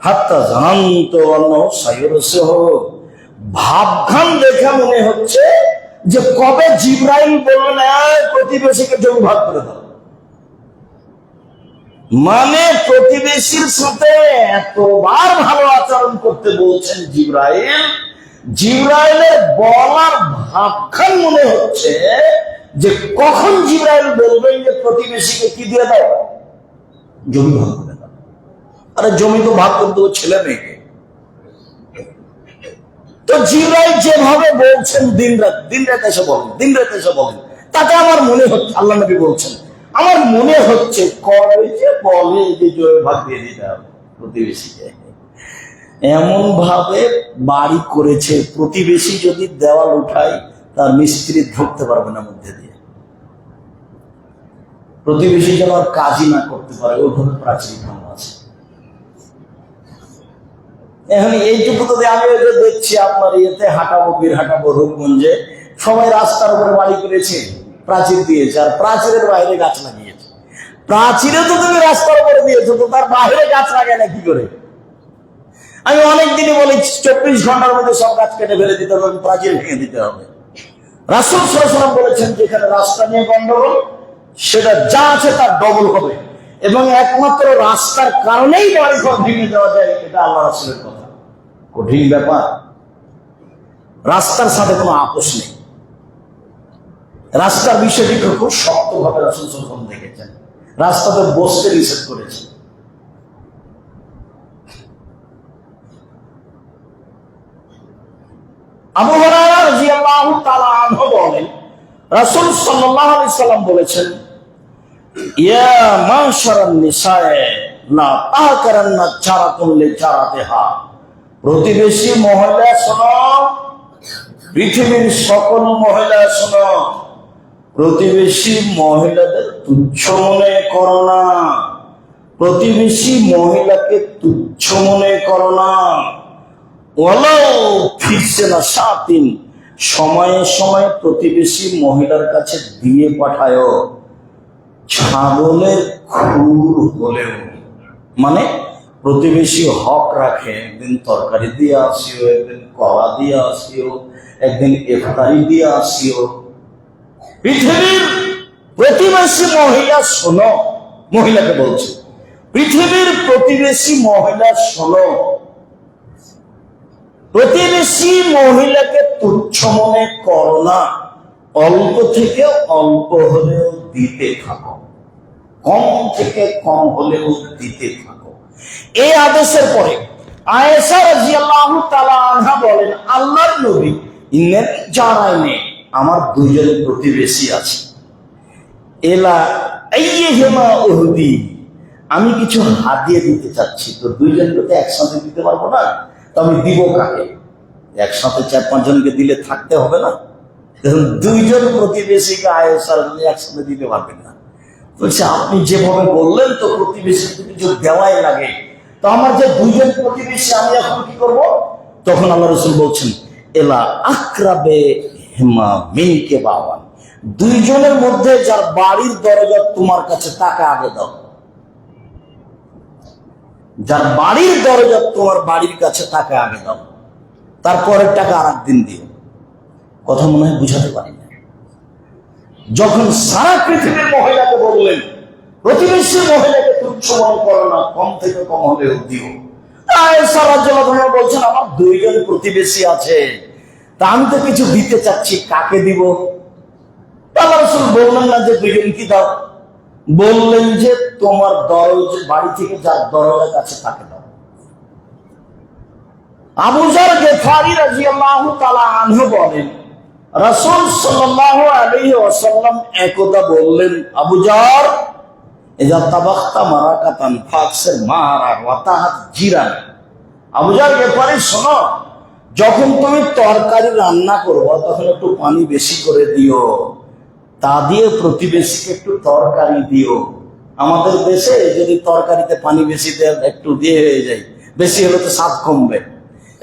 হাত্তা জানতো আল্লাহ সাইয়রসহ। ভাবখান দেখে মনে হচ্ছে যে কবে জিবরাইল বললেন প্রতিবেশীকে জমি ভাগ করে দাও। মানে প্রতিবেশীর সাথে এতবার ভালো আচরণ করতে বলছেন জিবরাইল। জিবরাইলের বলার ভাবখান মনে হচ্ছে যে কখন জিবরাইল বলবেন যে প্রতিবেশীকে কি দিয়ে দাও, জমি ভাগ করে দাও। আরে জমি তো ভাগ করে দেবো ছেলে মেয়েকে। তো জিবরাইল যেভাবে বলছেন দিন রাত এসে বলেন, তাতে আমার মনে হচ্ছে, আল্লাহ নবী বলছেন, আমার মনে হচ্ছে কবে যে বলে যে জমি ভাগ দিয়ে দিতে হবে প্রতিবেশীকে। এমন ভাবে বাড়ি করেছে, প্রতিবেশী যদি দেওয়াল উঠায় তার মিস্ত্রি ঢুকতে পারবে না মধ্যে দিয়ে। প্রতিবেশী যেন আর কাজই না করতে পারে, ওইভাবে প্রাচীর ভাঙা আছে। এখন এইটুকু তো আমি দেখছি আপনার ইয়েতে হাঁটাবো, বীরহাটাবো, রূপগঞ্জে সবাই রাস্তার উপরে বাড়ি করেছে, প্রাচীর দিয়েছে, আর প্রাচীরের বাইরে গাছ লাগিয়েছে। প্রাচীরে তো তুমি রাস্তার উপরে দিয়েছো, তো তার বাইরে গাছ লাগায় না কি করে? আমি অনেকদিনই বলি 24 ঘন্টার মধ্যে সব গাছ কেটে ফেলে দিতে হবে, প্রাচীর ভেঙে দিতে হবে। রাসূল সাল্লাল্লাহু আলাইহি ওয়াসাল্লাম বলেছেন যেখানে রাস্তা নিয়ে গন্ডগোল, সেটা যা আছে তার ডবল হবে, এবং একমাত্র রাস্তার কারণেই বাড়ি ঘর ভেঙে দেওয়া যায়। এটা আল্লাহ রাসূলের কথা। কঠিন ব্যাপার। রাস্তার সাথে কোনো আপোষ নেই। রাস্তার বিষয়টিকে খুব শক্তভাবে রাসূল সাল্লাল্লাহু আলাইহি ওয়াসাল্লাম দেখেছেন। রাস্তাতে বসতে নিষেধ করেছেন। আবু হুরায়রা রাদিয়াল্লাহু তাআলা আনহু বলেন, রাসূল সাল্লাল্লাহু আলাইহি ওয়াসাল্লাম বলেছেন, ইয়া মাশারান নিসায়ে লা তাকারান্না জারাতুন লিজারাতিহা। প্রতিবেশী মহিলা শোনো, পৃথিবীর সকল মহিলা শোনো, প্রতিবেশী মহিলাদের তুচ্ছ মনে করো না। প্রতিবেশী মহিলাকে তুচ্ছ মনে করো না। ওয়ালাউ ফিরছে না সাতিন, সময়ে সময়ে প্রতিবেশী মহিলার কাছে দিয়ে পাঠায়, ছাগলের খুর হলেও। মানে প্রতিবেশী হক রাখে, একদিন তরকারি দিয়ে আসিও, একদিন কলা দিয়ে আসিও, একদিন ইফতারি দিয়ে আসিও। পৃথিবীর প্রতিবেশী মহিলা শোনো, মহিলাকে বলছে, পৃথিবীর প্রতিবেশী মহিলা শোনো, প্রতিবেশী মহিলাকে তুচ্ছ মনে করো না। অল্প থেকে অল্প হলেও দিতে থাকো, কম থেকে কম হলেও দিতে থাকো। এই আদেশের পরে আয়েশা রাদিয়াল্লাহু তাআলা আনহা বলেন, আল্লাহর নবী, ইন্নাল জারাইনে, আমার দুইজন প্রতিবেশী আছে, এলা আইয়িহিমা উহদি, আমি কিছু হাদিয়া দিতে চাচ্ছি। তো দুইজনকে তো একসাথে দিতে পারবো না, তো আমি দিব কাকে? একসাথে 4-5 জনকে দিলে থাকতে হবে না। দুইজন প্রতিবেশীকে আয়েশা একসাথে দিতে পারবেন না। বলছে, আপনি যেভাবে বললেন তো প্রতিবেশীকে কিছু দেওয়াই লাগে, তো আমার যে দুইজন প্রতিবেশী, আমি এখন কি করব? তখন আল্লাহ রাসূল বলছেন, এলা আকরাবে হিমা মিনকে বাওয়ান, দুইজনের মধ্যে যার বাড়ির দরজা তোমার কাছে তাকে আগে দাও। যার বাড়ির দরজা তোমার বাড়ির কাছে তাকে আগে দাও, তারপরের টাকা আর একদিন দিও। কথা মনে হয় বুঝাতে পারি না। যখন সারা পৃথিবীর মহিলাকে বললেন, প্রতিবেশী মহিলাকে তুচ্ছ মনে করো না, কম থেকে কম হলেও দিও। আয়েশা রাদিয়াল্লাহু আনহা বলছেন, আমার দুইজন প্রতিবেশী আছে, তা আমি তো কিছু দিতে চাচ্ছি, কাকে দিব? আল্লাহ রাসূল বললেন না যে দুইজন কি দাও, বললেন যে তোমার দরজা, বাড়ি থেকে যার দরজার কাছে তাকে দাও। আবু যার গিফারি রাদিয়াল্লাহু তাআলা আনহু বলেন, রাসূল সাল্লাল্লাহু আলাইহি ওয়াসাল্লাম একদা বললেন, আবু যার, ইজা তাবাখতা মারাকাতান ফাকসির মাহারা ওয়া তাহাত জিরান। আবু যার গিফারি, শোনো, যখন তুমি তরকারি রান্না করবে তখন একটু পানি বেশি করে দিও, তা দিয়ে প্রতিবেশীকে একটু তরকারি দিও। আমাদের দেশে যদি তরকারিতে পানি বেশি দেয়, একটু দিয়ে হয়ে যায়, বেশি হলে তো স্বাদ কমবে।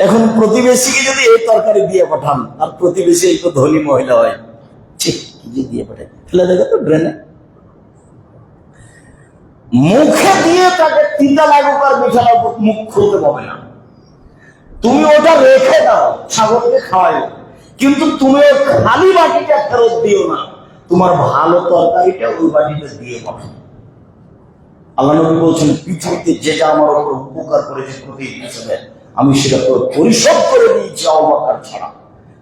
এখন প্রতিবেশীকে যদি এই তরকারি দিয়ে পাঠান, আর প্রতিবেশী একটু ধনী মহিলা হয়, ঠিক দিয়ে পাঠায়, ফেলে দেখো তো ড্রেনে, মুখে দিয়ে তাকে তিতা লাগুক আর মিঠা লাগুক, মুখ খুলতে পাবে না। তুমি ওটা রেখে দাও, ছাগলকে খাওয়াই, কিন্তু তুমি ওই খালি বাটিটা ফেরত দিও না, তোমার ভালো তরকারিটা ওই বাটিতে দিয়ে পাঠাও। আল্লাহ নবী বলছেন, পৃথিবীতে যেটা আমার উপর উপকার করেছে প্রতিদিন হিসেবে, আমি সেটা পরিশোধ করে দিয়েছি আবু বকর ছাড়া।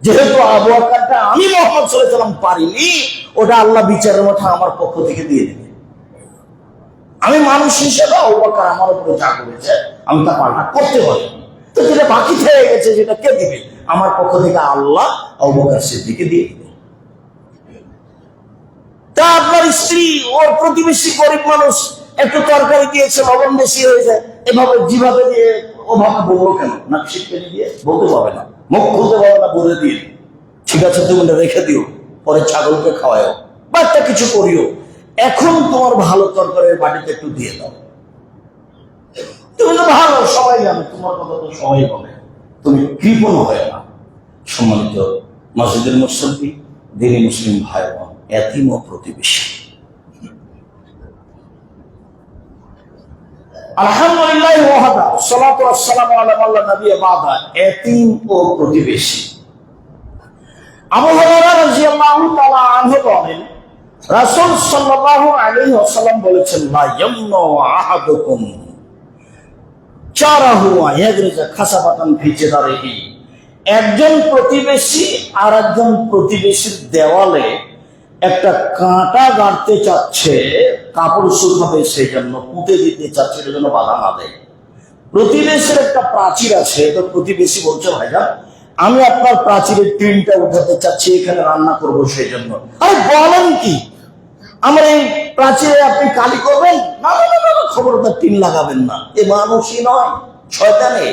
যেহেতু আবু বকরটা আমি মুহাম্মদ সাল্লাল্লাহু আলাইহি ওয়াসাল্লাম পারিনি, ওটা আল্লাহ বিচারের মাঠে আমার পক্ষ থেকে দিয়ে দেবে। আমি মানুষ হিসেবে আবু বকর আমার উপরে যা করেছে আমি তা পালন করতে পারি, তো যেটা বাকি থেকে গেছে সেটা কে দিবে? আমার পক্ষ থেকে আল্লাহ আবু বকর সিদ্দিককে দিয়ে দিবে। তা আপনার স্ত্রী, ওর প্রতিবেশী গরিব মানুষ, একটু তরকারি দিয়েছে, লবণ বেশি হয়ে যায়, এভাবে যেভাবে দিয়ে ওভাবে বলবো কেন? না শিখতে দিয়ে বলতে পারবে না, মুখ খুলতে পারবে না, বলে দিয়ে ঠিক আছে তুমি রেখে দিও, পরে ছাগলকে খাওয়াও বা একটা কিছু করিও, এখন তোমার ভালো তরকারির বাটিতে একটু দিয়ে দাও। তুমি তো ভালো, সবাই জানে, তোমার কথা তো সবাই বলে, তুমি কৃপণ হয় না। সম্মানিত মসজিদের মুসল্লি, দিনী মুসলিম ভাই বোন, এতিম ও প্রতিবেশী, আলহামদুলিল্লাহ ওয়াহদা, সালাতু ওয়াসসালামু আলা মান লা নাবিয়্যা বা'দা, এতিম ও প্রতিবেশী। আবু হুরায়রা রাদিয়াল্লাহু তাআলা আনহু বলেন, রাসূল সাল্লাল্লাহু আলাইহি ওয়াসাল্লাম বলেছেন, লা ইয়ামনু আহাদুকুম চারাহু ওয়া ইয়াগরিজা খাসাবাতান ফি জিদারিহি, একজন প্রতিবেশী আর একজন প্রতিবেশীর দেওয়ালে একটা কাঁটা গাড়তে চাচ্ছে, কাপড় শুকাবে সেই জন্য, পুঁতে দিতে চাচ্ছে, সেই জন্য বাধা না দেয়। প্রতিবেশীর একটা প্রাচীর আছে, তো প্রতিবেশী বলছে, ভাইজান আমি আপনার প্রাচীরের টিনটা উঠাতে চাচ্ছি, এখানে রান্না করবো সেই জন্য। আরে বলেন কি, আমার এই প্রাচীরে আপনি কালি করবেন? না না না, খবরদার টিন লাগাবেন না, এ মানুষই নয়, শয়তানে।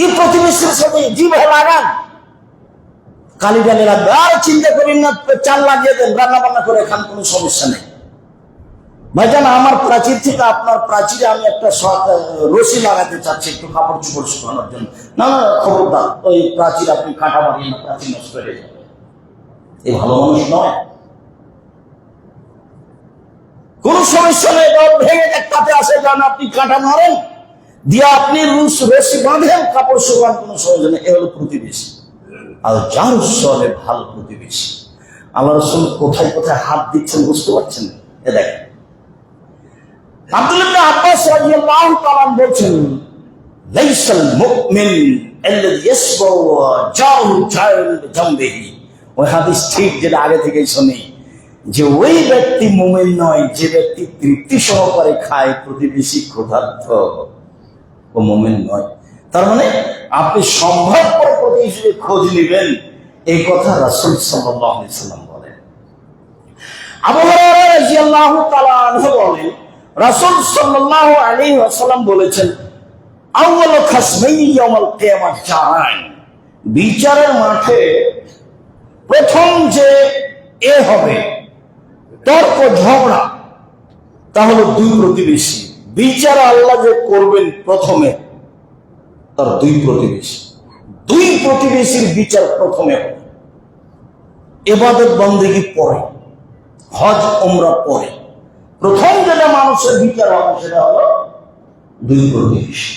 এই প্রতিবেশীর সাথে জিভে লাগান, কালি ডালে রাখবে, আর চিন্তা করেন না, চাল লাগিয়ে দেন, রান্না বান্না করে খান, কোনো সমস্যা নেই। ভাইজান, আমার প্রাচীর থেকে আপনার প্রাচীরে আমি একটা রশি লাগাতে চাচ্ছি একটু কাপড় চোপড় শুকানোর জন্য। না না, খবরদার, ওই প্রাচীর আপনি কাঁটা মারিয়ে না, প্রাচীর নষ্ট হয়ে যাবে। এই ভালো মানুষ নয়। কোন সমস্যা নেই, ভেঙে একটাতে আসে যান, আপনি কাঁটা মারেন দিয়ে আপনি রশি বাঁধেন, কাপড় শুকান, কোনো সমস্যা নেই। এ হলো প্রতিবেশী। আর যার চলে ভালো প্রতিবেশী। আল্লাহ রাসূল কোথায় কোথায় হাত দিচ্ছেন বুঝতে পারছেন? এ দেখেন, আব্দুল্লাহ ইবনে আব্বাস রাদিয়াল্লাহু তাআলা বলছেন, লাইসাল মুমিন আল্লাযী ইয়াসবাউ জারু জামবিহি। ওই হাদিস ঠিক, যেটা আগে থেকেই শুনি, যে ওই ব্যক্তি মুমিন নয় যে ব্যক্তি তৃপ্তি সহকারে খায়, প্রতিবেশী ক্ষুধার্ত, ও মুমিন নয়। তার মানে আপনি সম্ভাব্য প্রতিবেশীর খোঁজ নেবেন, এই কথা রাসূল সাল্লাল্লাহু আলাইহি ওয়াসাল্লাম বলেন। আবু হুরায়রা রাদিয়াল্লাহু তাআলা আনহু বলেন, রাসূল সাল্লাল্লাহু আলাইহি ওয়াসাল্লাম বলেছেন, আউয়ালু খাসমাইনি ইয়াউমাল কিয়ামাহ জারান। বিচারের মাঠে প্রথম যে হবে তর্ক ঝগড়া, তা হলো দুই প্রতিবেশী। বিচার আল্লাহ যে করবেন প্রথমে, তার দুই প্রতিবেশী। দুই প্রতিবেশীর বিচার প্রথমে হবে। ইবাদত বন্দেগী পরে, হজ উমরা পরে। প্রথম যেটা মানুষের বিচার হবে সেটা হলো দুই প্রতিবেশী।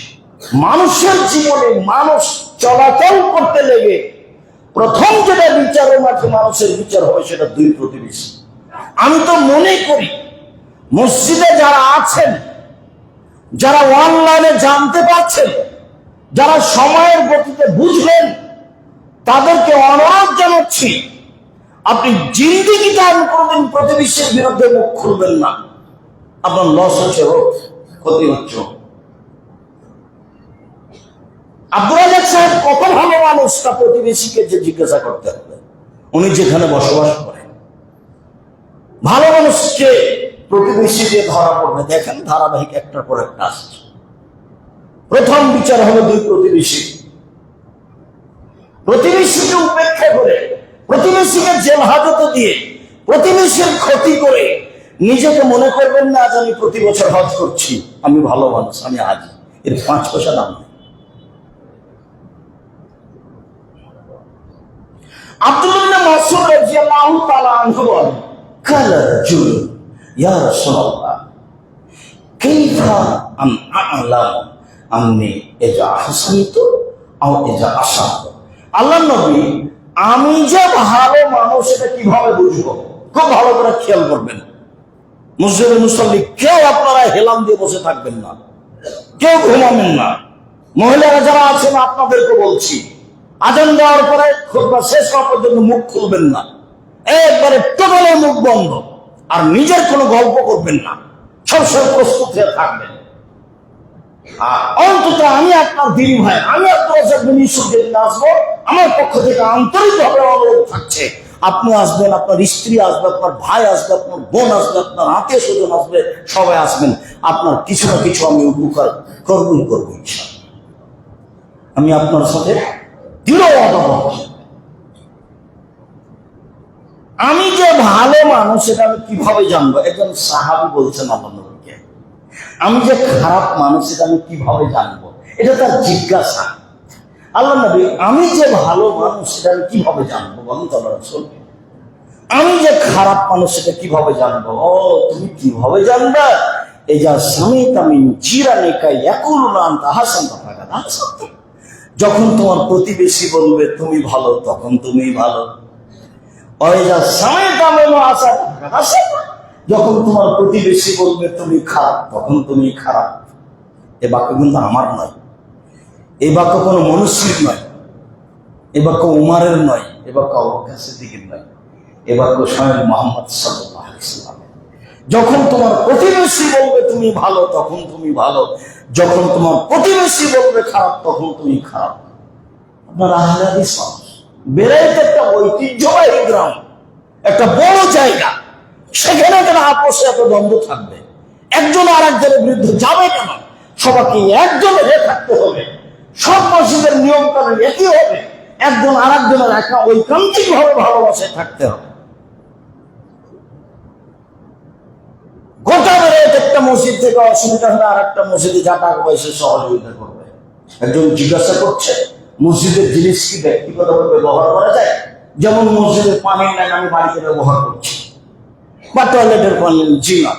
মানুষের জীবনে মানুষ চলাচল করতে লেগে প্রথম যেটা বিচারের মাঠে মানুষের বিচার হবে সেটা দুই প্রতিবেশী। আমি তো মনে করি মসজিদে যারা আছেন, যারা অনলাইনে জানতে পারছেন, যারা সময়ের গতিতে বুঝলেন, তাদেরকে অনুরোধ জানাচ্ছি, আপনি জিন্দেগিতে আমি কোনদিন প্রতিবেশীর বিরুদ্ধে মুখ খুলবেন না। আপনার লস হচ্ছে, ক্ষতি হচ্ছে। আব্দুল রাজ্জাক সাহেব কত ভালো মানুষ, তা প্রতিবেশীকে যে জিজ্ঞাসা করতে হবে, উনি যেখানে বসবাস করেন। ভালো মানুষকে প্রতিবেশী দিয়ে ধরা পড়বে। দেখেন ধারাবাহিক একটার পর একটা আসছে। প্রথম বিচার হলো দুই প্রতিবেশী। প্রতিবেশীকে উপেক্ষা করে, প্রতিবেশীকে জেল হাজতে দিয়ে, প্রতিবেশীর ক্ষতি করে নিজেকে মনে করবেন না আজ আমি প্রতি বছর হজ করছি, আমি ভালো মানুষ, আমি আজ এর 5 পয়সা দাম নেই। আব্দুল্লাহ ইবনে মাসউদ রাদিয়াল্লাহু তাআলা আনহু বলেন, কালা রাজুল ইয়া রাসূলুল্লাহ কাইফা আন আ'লাম আন্নী ইজা আহসানতু আও ইজা আসাতু। আল্লাহর নবী, আমি যে ভালো মানুষ এটা কিভাবে বুঝবো? খুব ভালো করে খেয়াল করবেন। মসজিদের মুসল্লি কেউ আপনারা হেলাম দিয়ে বসে থাকবেন না, কেউ ঘুমাবেন না। মহিলারা যারা আছেন আপনাদেরকে বলছি, আজান দেওয়ার পরে খুতবা শেষ হওয়া পর্যন্ত মুখ খুলবেন না, একবারে টোটালি মুখ বন্ধ। আর নিজের কোনো গল্প করবেন না, সবসময় প্রস্তুত হয়ে থাকবেন। আর অন্তত আমি আপনার দিনী ভাই, আমি আব্দুল রাজ্জাক বিন ইউসুফ যেদিন আসবো, আমার পক্ষ থেকে আন্তরিকভাবে অনুরোধ থাকছে, আপনি আসবেন, আপনার স্ত্রী আসবে, আপনার ভাই আসবে, আপনার বোন আসবে, আপনার আত্মীয় স্বজন আসবে, সবাই আসবেন। আপনার কিছু না কিছু আমি উপকার করবই করবো ইনশাআল্লাহ। আমি আপনার সাথে দৃঢ় অবগত। আমি যে ভালো মানুষ এটা আমি কিভাবে জানবো? একজন সাহাবী বলছেন আমার নবীকে, আমি যে খারাপ মানুষ এটা আমি কিভাবে জানবো? এটা তার জিজ্ঞাসা। আল্লাহ নবী, আমি যে ভালো মানুষ সেটা আমি কিভাবে জানবো বলুন তো আল্লাহ রাসূল? আমি যে খারাপ মানুষ সেটা কিভাবে জানবো? ও, তুমি কিভাবে জানবা? এই যা সামিতা মিন জিরানিকা ইয়াকুলুনা আনতা হাসানতা ফাকাদ আহসানতা। যখন তোমার প্রতিবেশী বলবে তুমি ভালো, তখন তুমি ভালো। ওই যা সামিতা মিন আসাতা ফাকাদ আসাতা, যখন তোমার প্রতিবেশী বলবে তুমি খারাপ, তখন তুমি খারাপ। এ বাক্য কিন্তু আমার নয়, এই বাক্য কোনো মনুষ্যের নয়, এ বাক্য উমারের নয়, এ বাক্য আবু বকর সিদ্দিকের নয়, এ বাক্য স্বয়ং মুহাম্মদ সাল্লাল্লাহু আলাইহি ওয়াসাল্লাম। যখন তোমার প্রতিবেশী বলবে তুমি ভালো, তখন তুমি ভালো। যখন তোমার প্রতিবেশী বলবে খারাপ, তখন তুমি খারাপ। আপনার আহলে হাদিস মানুষ, বেড়াইতে একটা ঐতিহ্যবাহী গ্রাম, একটা বড় জায়গা, সেখানে কেন আপোষে এত দ্বন্দ্ব থাকবে? একজন আর একজনের বিরুদ্ধে যাবে কেন? সবাইকে একজন হয়ে থাকতে হবে। সব মসজিদের নিয়ম কানুন একই হবে। একজন আর একজনের একটা ঐকান্তিক ভাবে ভালোবাসে থাকতে হবে। গোটা একটা মসজিদ থেকে অসুবিধা হলে আর একটা মসজিদে যা টাকা পয়সা সহযোগিতা করবে। একজন জিজ্ঞাসা করছে মসজিদের জিনিস কি ব্যক্তিগতভাবে ব্যবহার করা যায়? যেমন মসজিদের পানির লাইন আমি বাড়িতে ব্যবহার করছি বা টয়লেটের পানি, জি না,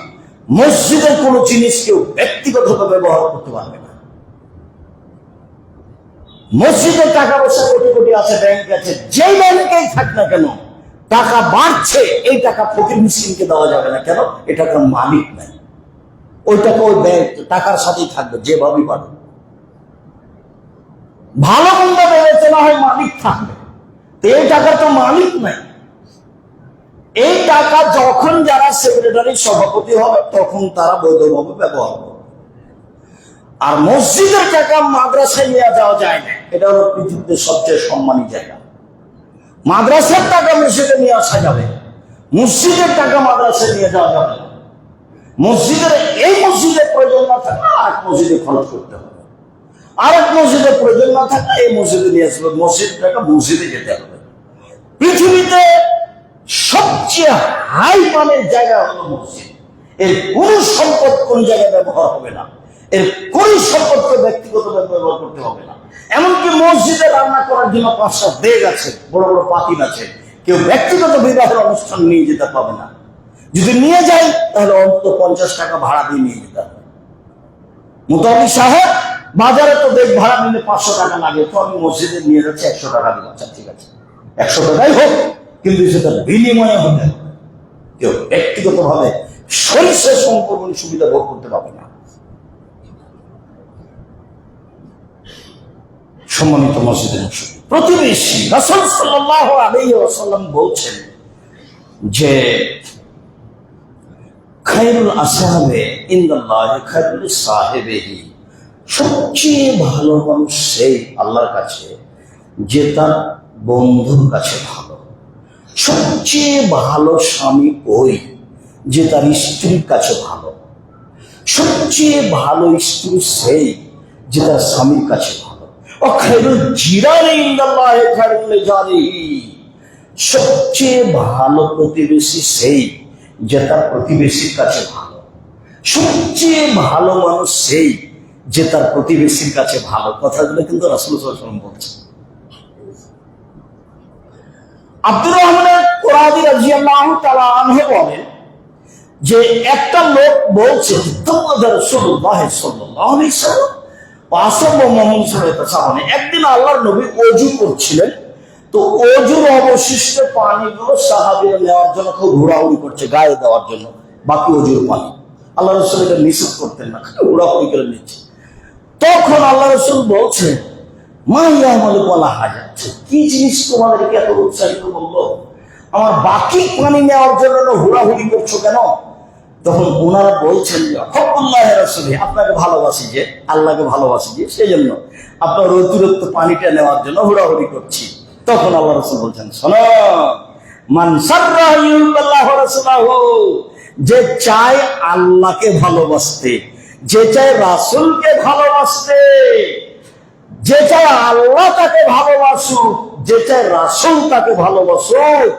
মসজিদের কোনো জিনিস কেউ ব্যক্তিগতভাবে ব্যবহার করতে পারবে না। মসজিদের টাকা পয়সা কোটি কোটি আছে, ব্যাংক আছে, যেই ব্যাংকেই থাক না কেন, টাকা বাড়ছে, এই টাকা ফকির মিসকিনকে দেওয়া যাবে না। কেন? এটা কোনো মালিক নাই, ওই টাকা ওই ব্যাংক টাকার সাথেই থাকবে যেভাবেই পারবে। ভালো মন্দ বিবেচনা হয় মালিক থাকবে, তো এই টাকার তো মালিক নাই। এই টাকা যখন যারা সেক্রেটারি সভাপতি হবে তখন তারা বৈধভাবে ব্যবহার করবে। আর মসজিদের টাকা মাদ্রাসায় নিয়ে যাওয়া যায় না, এটা হলো পৃথিবীতে সবচেয়ে সম্মানী জায়গা। মাদ্রাসার টাকা মসজিদে নিয়ে আসা যাবে, মসজিদের টাকা মাদ্রাসায় নিয়ে যাওয়া যাবে না। মসজিদের এই মসজিদের প্রয়োজন না থাকলে আর এক মসজিদে খরচ করতে হবে, আর এক মসজিদের প্রয়োজন না থাকলে এই মসজিদে নিয়ে আসবে, মসজিদের টাকা মসজিদে যেতে হবে। পৃথিবীতে সবচেয়ে হাই মানের জায়গা হলো মসজিদ। এর কোন সম্পদ কোন জায়গায় ব্যবহার হবে না, এর কোন সম্পদকে ব্যক্তিগত ব্যবহার করতে হবে না। এমনকি মসজিদে রান্না করার জন্য 5টা দেগ আছে, বড় বড় পাতিল আছে, কেউ ব্যক্তিগত বিবাহের অনুষ্ঠান নিয়ে যেতে পাবে না। যদি নিয়ে যাই তাহলে অন্তত 50 টাকা ভাড়া দিয়ে নিয়ে যেতে হবে। মোতালি সাহেব, বাজারে তো দেখ ভাড়া নিলে 500 টাকা লাগে, তো আমি মসজিদে নিয়ে যাচ্ছি 100 টাকা দিব। আচ্ছা ঠিক আছে, 100 টাকাই হোক, কিন্তু সেটা বিনিময়ে হতে হবে। কেউ ব্যক্তিগত ভাবে সরিষা সম্পর্ক সুবিধা ভোগ করতে পারবে না। সম্মানিত মসজিদের প্রতিবেশী, রাসূল সাল্লাল্লাহু আলাইহি ওয়াসাল্লাম বলছেন যে খায়রুল আসহাবে ইনদাল্লাহি খায়রুল সাহিবিহি, সবচেয়ে ভালো মানুষ সেই আল্লাহর কাছে যে তার বন্ধুর কাছে ভালো। সবচেয়ে ভালো স্বামী ওই যে তার স্ত্রীর কাছে ভালো। সবচেয়ে ভালো স্ত্রী সেই যে তার স্বামীর কাছে ভালো। ও খায়রুল জিরানি ইনদাল্লাহি খায়রুল লিজারিহি, সবচেয়ে ভালো প্রতিবেশী সেই যে তার প্রতিবেশীর কাছে ভালো। সবচেয়ে ভালো মানুষ সেই যে তার প্রতিবেশীর কাছে ভালো। কথাগুলো কিন্তু রাসূল সাল্লাল্লাহু আলাইহি ওয়াসাল্লাম বলছেন। আব্দুর রহমান কুরাদি রাদিয়াল্লাহু তাআলা আনহু বলেন যে একটা লোক বলছে রাসূলুল্লাহ সাল্লাল্লাহু আলাইহি ওয়াসাল্লাম পাঁচশো মোহাম্মদ সাল্লাল্লাহু আলাইহি, একদিন আল্লাহর নবী ওযু করছিলেন, তো ওযুর অবশিষ্ট পানিগুলো সাহাবীরা নেওয়ার জন্য খুব হুড়াহুড়ি করছে, গায়ে দেওয়ার জন্য বাকি ওযুর পানি। আল্লাহ রাসূল এটা নিষেধ করতেন না, হুড়াহুড়ি করে নিচ্ছে। তখন আল্লাহ রাসূল বলছেন, মা ইয়ামালু ওয়ালা হাজাত, কি জিনিস তোমাদেরকে এত উৎসাহিত করলো? আমার বাকি পানি নেওয়ার জন্য হুড়াহুড়ি করছো কেন? তখন ওনারা বলছেন যে হকুল্লাহ রাসূলি, আপনাকে ভালোবাসি যে, আল্লাহকে ভালোবাসি যে, সেই জন্য আপনার অতিরিক্ত পানিটা নেওয়ার জন্য হুড়াহুড়ি করছি। তখন আল্লাহ রাসূল বলছেন, শোনো, মান সাররা ইউহিব্বুল্লাহ রাসূলাহু, যে চায় আল্লাহকে ভালোবাসতে, যে চায় রাসূলকে ভালোবাসতে, যে চায় আল্লাহ তাকে ভালোবাসুক, যে চায় রাসূল তাকে ভালোবাসুক,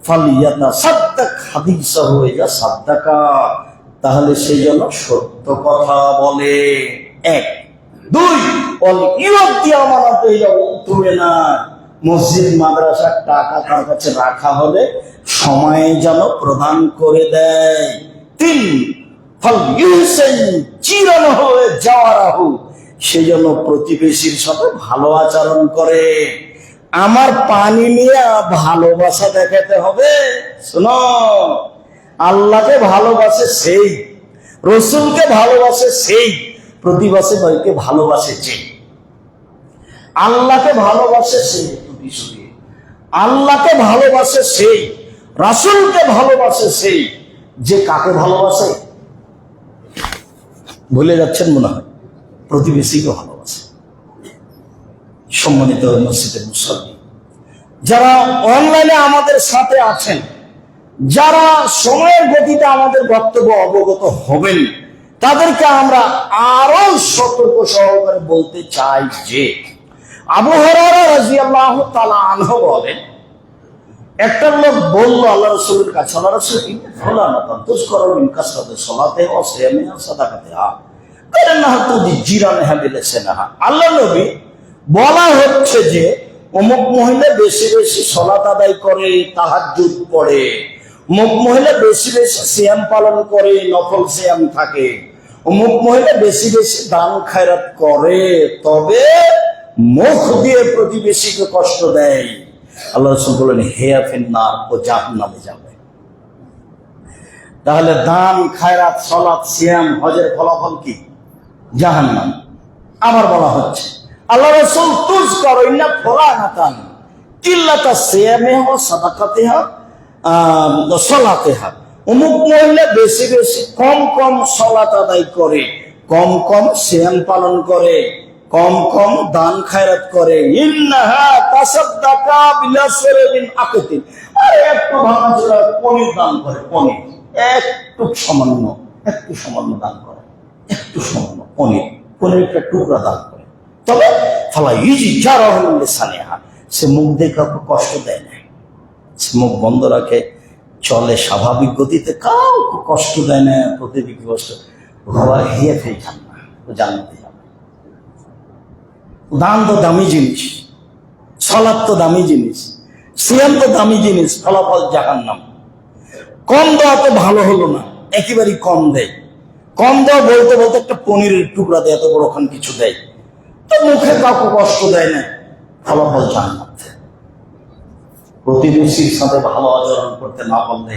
ফালিয়াতাসাদ্দাক হাদিসাহু ইযা সাদ্দাকা, তাহলে সেই জন্য সত্য কথা বলে। 1 2 ওয়াল ইউদ্দি আমানাতু ইলা উতুমিনা, মসজিদ মাদ্রাসার টাকা তার কাছে রাখা হলে সময়ে যেন প্রদান করে দেয়। 3 ফাল ইউহসিন জিরানাহু ওয়া জাওয়ারাহু, সেই জন্য প্রতিবেশীর সাথে ভালো আচরণ করে। আমার পানি নিয়ে ভালোবাসা দেখাতে হবে। শোনো, আল্লাহকে ভালোবাসে সেই, রসুলকে ভালোবাসে সেই, প্রতিবেশী ভাইকে ভালোবাসে যে। আল্লাহকে ভালোবাসে সেই, আল্লাহকে ভালোবাসে সেই, রাসূলকে ভালোবাসে সেই, যে কাকে ভালোবাসে ভুলে যাচ্ছেন মনে হয়, প্রতিবেশীকে ভালোবাসে। সম্মানিত মসজিদের মুসল্লি, যারা অনলাইনে আমাদের সাথে আছেন, যারা সময়ের গতিতে আমাদের বক্তব্য অবগত হবেন, তাদেরকে আমরা আরো সতর্ক সহকারে বলতে চাই যে আবু হুরায়রা রাদিয়াল্লাহু তাআলা আনহু বলেন একটা লোক বললো আল্লাহ রাসূলের কাছে, আল্লাহ রাসূল ফুলানা তাযকুরু মিন কাসরাতি সালাতিহি ওয়া সিয়ামিহি ওয়া সাদাকাতিহা কান্নাহা তুজিরানহা বিলিসানিহা। আল্লাহ নবী, বলা হচ্ছে যে অমুক মহিলা বেশি বেশি সালাত আদায় করে, তাহাজ্জুদ পড়ে, অমুক মহিলা বেশি বেশি সিয়াম পালন করে, নফল সিয়াম থাকে, অমুক মহিলা বেশি বেশি দান খায়রাত করে, তবে মুখ দিয়ে প্রতিবেশীকে কষ্ট দেয়। আল্লাহ রাসূল বলেন হিয়া ফিন্নার, ও জাহান্নামে যাবে। তাহলে দান খায়রাত সালাত সিয়াম হজের ফলাফল কি? জাহান্নাম। আবার বলা হচ্ছে আল্লাহ রাসূল তুযকারু ইন্না ফুলানাতান কিল্লাতা সিয়ামিহা ওয়া সাদাকাতিহা ওয়া সালাতিহা। অমুক মহিলা বেশি বেশি কম কম সালাত আদায় করে, কম কম সিয়াম পালন করে, কম কম দান খায়রাত করে, ইন্নাহা তাসাদ্দাকা বিলাসরিন আকিতিন, আর একটু ভাঙাচোরা পনির দান করে, পনির একটু সামান্য দান করে, একটু সামান্য পনিরটা টুকরা দান করে, তবে ফালা ইউজিরাহু মিন লিসানিহা, সে মুখ দিয়ে কাউকে কষ্ট দেয় না, সে মুখ বন্ধ রাখে, চলে স্বাভাবিক গতিতে, কাউকে কষ্ট দেয় না, প্রতিবেশী কষ্ট, বাবা হিয়া ফেই খান না, ও জান্নাতে যাবে। দান তো দামি জিনিস, সালাত তো দামি জিনিস, সিয়াম তো দামি জিনিস, ফলাফল জাহান্নাম। কম দেওয়া তো ভালো হলো না, একেবারেই কম দেয়। কম দেওয়া বলতে বলতে একটা পনিরের টুকরা দেয়, এত বড়খান কিছু দেয়, তো মুখে কাউকে কষ্ট দেয় না, ফলাফল জাহান্নাম। প্রতিবেশীর সাথে ভালো আচরণ করতে না পারলে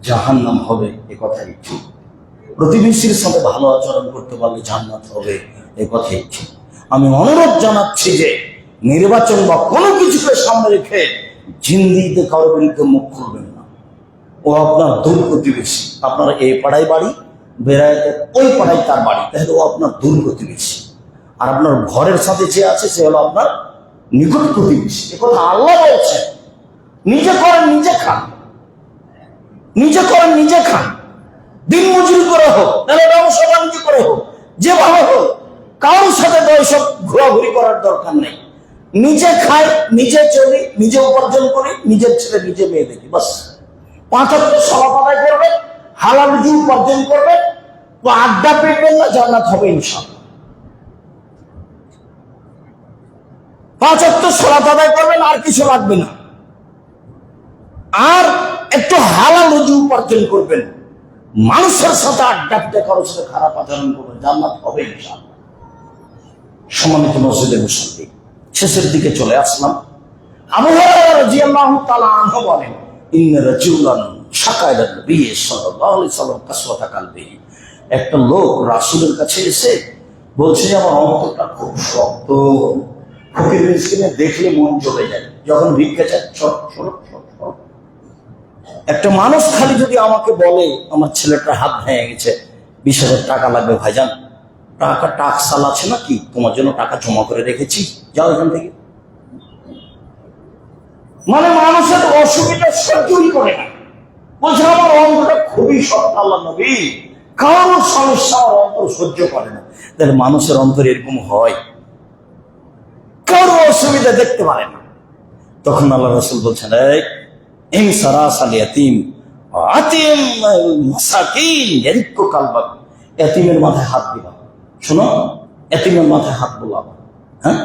জাহান্নাম হবে, এ কথাই ঠিক। প্রতিবেশীর সাথে ভালো আচরণ করতে পারলে জান্নাত হবে, এ কথাই ঠিক। আমি অনুরোধ জানাচ্ছি যে নির্বাচন বা কোনো কিছুকে সামনে রেখে জিন্দিগিতে কারোর বিরুদ্ধে মুখ খুলবেন না। ও আপনার দূর প্রতিবেশী, আপনার এই পাড়ায় বাড়ি, বেড়াইতে ওই পাড়ায় তার বাড়ি, তাহলে ও আপনার দূর প্রতিবেশী। আর আপনার ঘরের সাথে যে আছে সে হলো আপনার নিকট প্রতিবেশী। এ কথা আল্লাহ বলছেন। নিজে করেন নিজে খান, নিজে করেন নিজে খান, দিন মজুরি করে হোক, তাহলে ব্যবসা বাণিজ্য করে হোক, যেভাবে হোক, কারোর সাথে তো এইসব ঘোরাঘুরি করার দরকার নেই। নিজে খাই, নিজে চলি, নিজে উপার্জন করি, নিজের ছেলে নিজে মেয়ে দেখি, বাস। ৫ ওয়াক্ত সালাত আদায় করবেন, হালাল রুজি উপার্জন করবেন, তো আড্ডা পেটবেন না, জান্নাত হবে ইনশাআল্লাহ। ৫ ওয়াক্ত সালাত আদায় করবেন, আর কিছু লাগবে না, আর একটু হালাল রুজি উপার্জন করবেন, মানুষের সাথে আড্ডা পিটা, কারোর সাথে খারাপ আচরণ করবেন, জান্নাত হবে ইনশাআল্লাহ। সম্মানিত মসজিদের মুসল্লি, শেষের দিকে চলে আসলাম। আবু হুরায়রা রাদিয়াল্লাহু তাআলা আনহু বলেন, ইন্না রাজুলান শাকা ইলা নবী সাল্লাল্লাহু আলাইহি ওয়াসাল্লাম কাসওয়াতা কালবিহি। একটা লোক রাসূলের কাছে এসে বলছে যে আমার অন্তরটা খুব শক্ত, ফকির মিসকিনে দেখলে মন চলে যায়, যখন ভিক্ষা চায় ছট ছট ছট। একটা মানুষ খালি যদি আমাকে বলে আমার ছেলেটার হাত ভেঙে গেছে, 20,000 টাকা লাগবে ভাইজান, টাকা টাকসাল আছে নাকি, তোমার জন্য টাকা জমা করে রেখেছি, যাও এখান থেকে। মানে মানুষের অসুবিধা সহ্যই করে না, বলছে আমার অন্তরটা খুবই শক্ত আল্লাহ নবী, কারোর সমস্যা আমার অন্তর সহ্য করে না। তাহলে মানুষের অন্তর এরকম হয়, কারো অসুবিধা দেখতে পারে না। তখন আল্লাহ রাসূল বলছেন, এই ইনসারাসাল ইয়াতীম আতিম মাসাকিন ইয়ারিকু কালবাক, এতিমের মাথায় হাত দিবা, শোনো, এতিমের মাথায় হাত বোলাবা, হ্যাঁ,